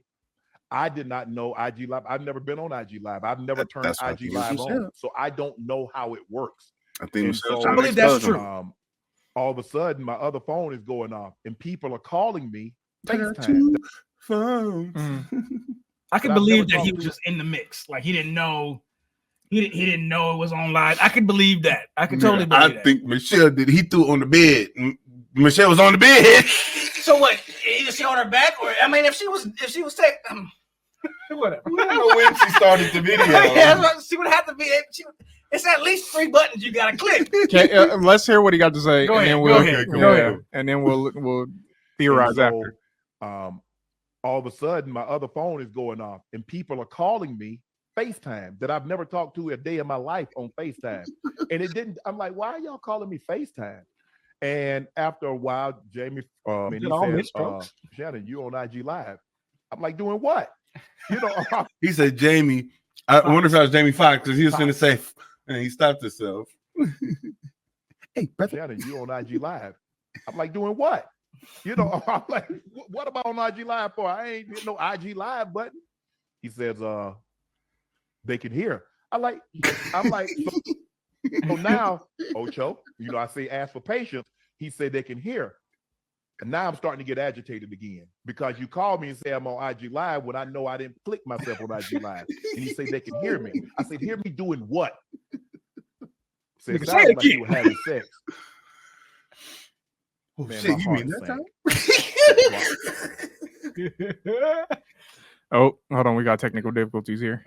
I did not know IG Live. I've never been on IG Live. I've never turned IG Live on, so I don't know how it works. I think I believe that's true. All of a sudden, my other phone is going off, and people are calling me FaceTime. I could believe that he was just in the mix, like he didn't know. He didn't know it was on live. I could believe that. I could totally believe that. I think Michelle did. He threw it on the bed. Michelle was on the bed. So what? Either she on her back, or I mean, if she was taking, whatever. I don't know when she started the video. Yeah, she would have to be. It's at least 3 buttons you gotta click. Okay, let's hear what he got to say, go ahead. And then we'll theorize after. All of a sudden, my other phone is going off, and people are calling me FaceTime that I've never talked to a day in my life on FaceTime. And it didn't. I'm like, why are y'all calling me FaceTime? And after a while, Jamie, and he said, Shannon, you on IG Live? I'm like, doing what? You know, he said, Jamie. I wonder if that was Jamie Foxx because he was going to say, and he stopped himself. Hey, brother, Shannon, you on IG Live? I'm like, doing what? You know, I'm like, what am I on IG Live for? I ain't hit no IG Live button. He says, they can hear. I'm like, so now, Ocho, you know, I say ask for patience. He said they can hear. And now I'm starting to get agitated again because you called me and say I'm on IG Live when I know I didn't click myself on IG Live. And he said they can hear me. I said, hear me doing what? Said, sounds like you were having sex. Oh, man, shit, you mean that time? Oh, hold on. We got technical difficulties here.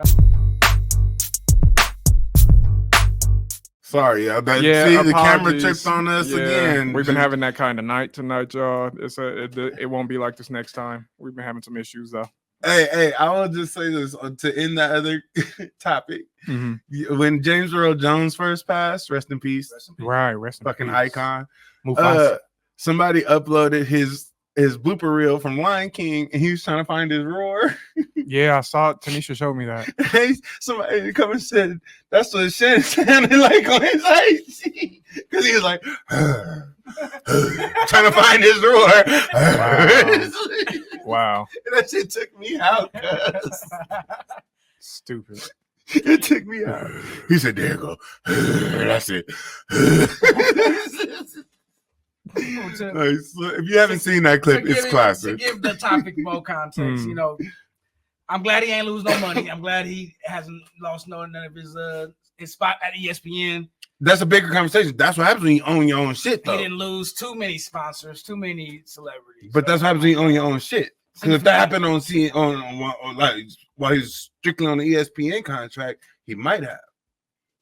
Sorry, y'all. The camera tripped on us again. We've been having that kind of night tonight, y'all. It won't be like this next time. We've been having some issues, though. Hey, I will just say this to end that other topic. Mm-hmm. When James Earl Jones first passed, rest in peace. Right, rest in peace. Fucking icon. Somebody uploaded his blooper reel from Lion King, and he was trying to find his roar. Yeah, I saw it. Tanisha showed me that. Somebody come and said that's what Shannon sounded like on his IG because he was like trying to find his roar. Wow. And that shit took me out. Stupid. It took me out. He said, "There you go." That's it. If you haven't seen that clip, it's classic. To give the topic more context, you know, I'm glad he ain't lose no money. I'm glad he hasn't lost none of his spot at ESPN. That's a bigger conversation. That's what happens when you own your own shit, though. He didn't lose too many sponsors, too many celebrities. But that's what happens when you own your own shit. Because if that happened on like while he's strictly on the ESPN contract, he might have.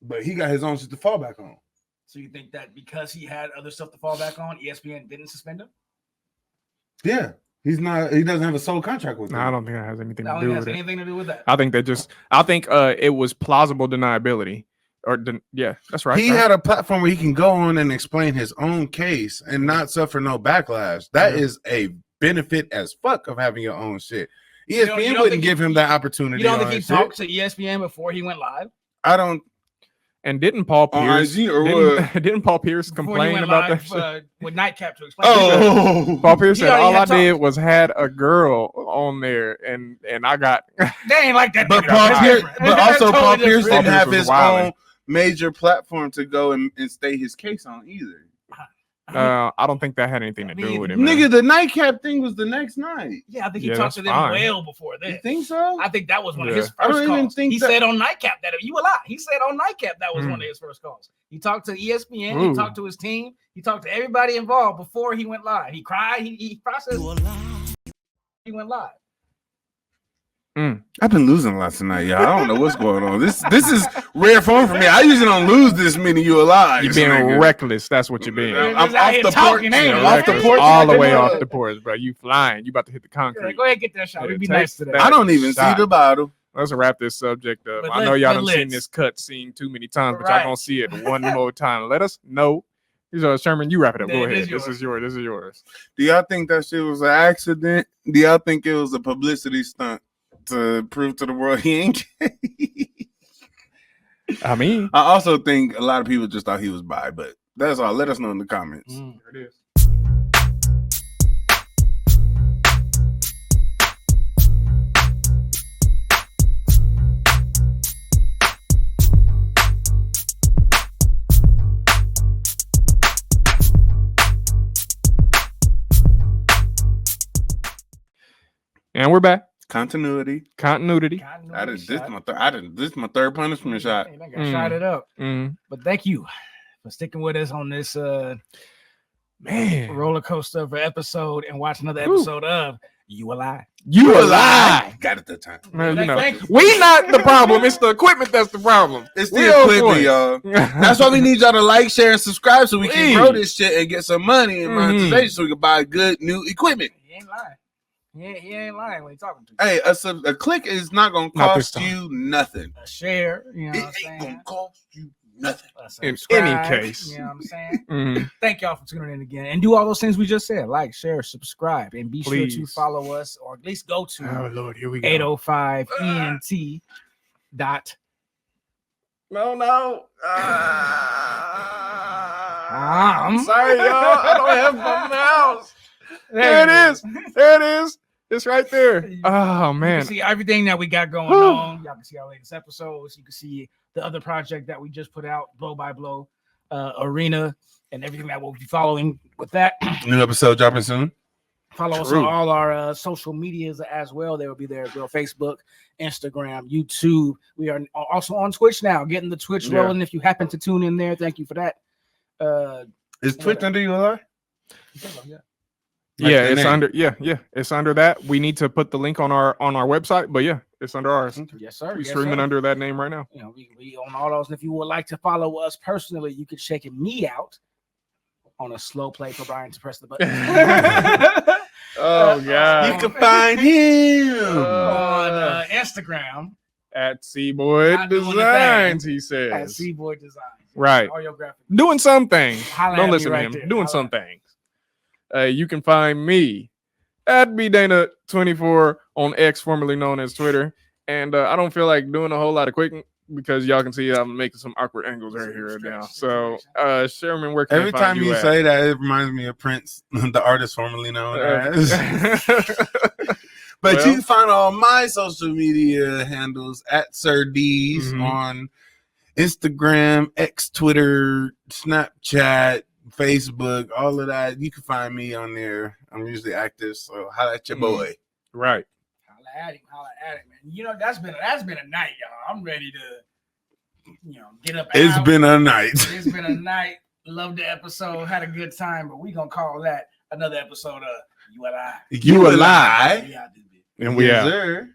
But he got his own shit to fall back on. So you think that because he had other stuff to fall back on, ESPN didn't suspend him? Yeah. He doesn't have a sole contract with them. I don't think that has anything to do with it. Anything to do with that. I think it was plausible deniability. Yeah, that's right. He had a platform where he can go on and explain his own case and not suffer no backlash. That is a benefit as fuck of having your own shit. ESPN wouldn't give him that opportunity. You don't think he talked to ESPN before he went live? I don't. And didn't Paul Pierce didn't Paul Pierce complain about that shit? With Nightcap to explain. Paul Pierce said all I did was had a girl on there, and I got. They ain't like that. But Paul Pierce didn't have his own major platform to go and state his case on either. I don't think that had anything to do with it, Nigga, man. the nightcap thing was the next night. Yeah, I think he talked to them well before that. You think so? I think that was one of Yeah. his I don't first even calls. think He that- said on Nightcap that you a lie. He said on Nightcap that was one of his first calls. He talked to ESPN. Ooh. He talked to his team. He talked to everybody involved before he went live. He cried. He processed. He went live. I've been losing a lot tonight, y'all. I don't know what's going on. This is rare form for me. I usually don't lose this many you alive. You're being reckless. That's what you're being. I'm Just out off here the talking, porch. ain't I'm it? off the Hey, porch. all the way off the porch, bro. You flying. You about to hit the Yeah, concrete. go ahead, get that shot. Yeah, We'd be take nice today. that. I don't even see Shot. the bottle. Let's wrap this subject up. But I know y'all done seen let's. this cut scene too many times, but Right. y'all gonna see it one more time. Let us know. Sherman, you wrap it up. Go It ahead. is This yours. is yours. This is yours. Do y'all think that shit was an accident? Do y'all think it was a publicity stunt to prove to the world he ain't gay? I mean, I also think a lot of people just thought he was bi, but that's all. Let us know in the comments. there it is. And we're back. Continuity. Continuity. This is my third punishment shot. I got shot it up. But thank you for sticking with us on this Man. roller coaster of an episode and watch another episode of You a Lie. You a lie. Got it that time. Man, Thank you. we not the problem. It's the equipment that's the problem. It's We the on equipment, point. y'all. That's why we need y'all to like, share, and subscribe so we can Please. grow this shit and get some money and monetization so we can buy good new equipment. He ain't lying. He ain't lying when he talking to you. Hey, a click is not gonna Not this cost time. you nothing. A share, you know It what I'm ain't saying? gonna cost you nothing. A In subscribe, any case. you know what I'm saying? Mhm. Thank y'all for tuning in again and do all those things we just said. Like, share, subscribe, and be sure to Please. follow us or at least go to Oh Lord, here we go. 805ENT dot. No. I'm Sorry, y'all. I don't have my mouse. There it is. There it is. It's right there. Oh You man. can see everything that we got going on. Y'all can see our latest episodes. You can see the other project that we just put out, Blow by Blow, Arena, and everything that we'll be following with that. New episode dropping soon. Follow us on all our social medias as well. They will be there as well. Facebook, Instagram, YouTube. We are also on Twitch now, getting the Twitch Yeah. rolling. If you happen to tune in there, thank you for that. Is Twitch under you alive? Yeah, the it's name. under. Yeah, it's under that. We need to put the link on our website, but yeah, it's under ours. Yes, sir. We Yes, streaming sir. under that name right now. You know, we on all those. And if you would like to follow us personally, you can check me out on a slow play for Brian to press the button. Oh god. You can find him on Instagram At Seaboard Not doing the Designs, he at says. Seaboard Designs. Right. All your graphic. Doing some things. Holla at Don't me listen right to him. there. Doing Holla some at things. You can find me at bdana24 on X, formerly known as Twitter. And I don't feel like doing a whole lot of quick because y'all can see I'm making some awkward angles right here and now. So, Sherman, where can Every I find time you at? say that, it reminds me of Prince, the artist formerly known as. But Well- you can find all my social media handles at Sir D's Mhm. on Instagram, X, Twitter, Snapchat, Facebook, all of that. You can find me on there. I'm usually active, so holla at your boy. Right. Holla at it, man. You know, that's been a night, y'all. I'm ready to, get up. It's out. been a night. It's been a night. Loved the episode. Had a good time, but we gonna call that another episode of You and I. You a lie. Yeah, I do. And we Yes, out. sir.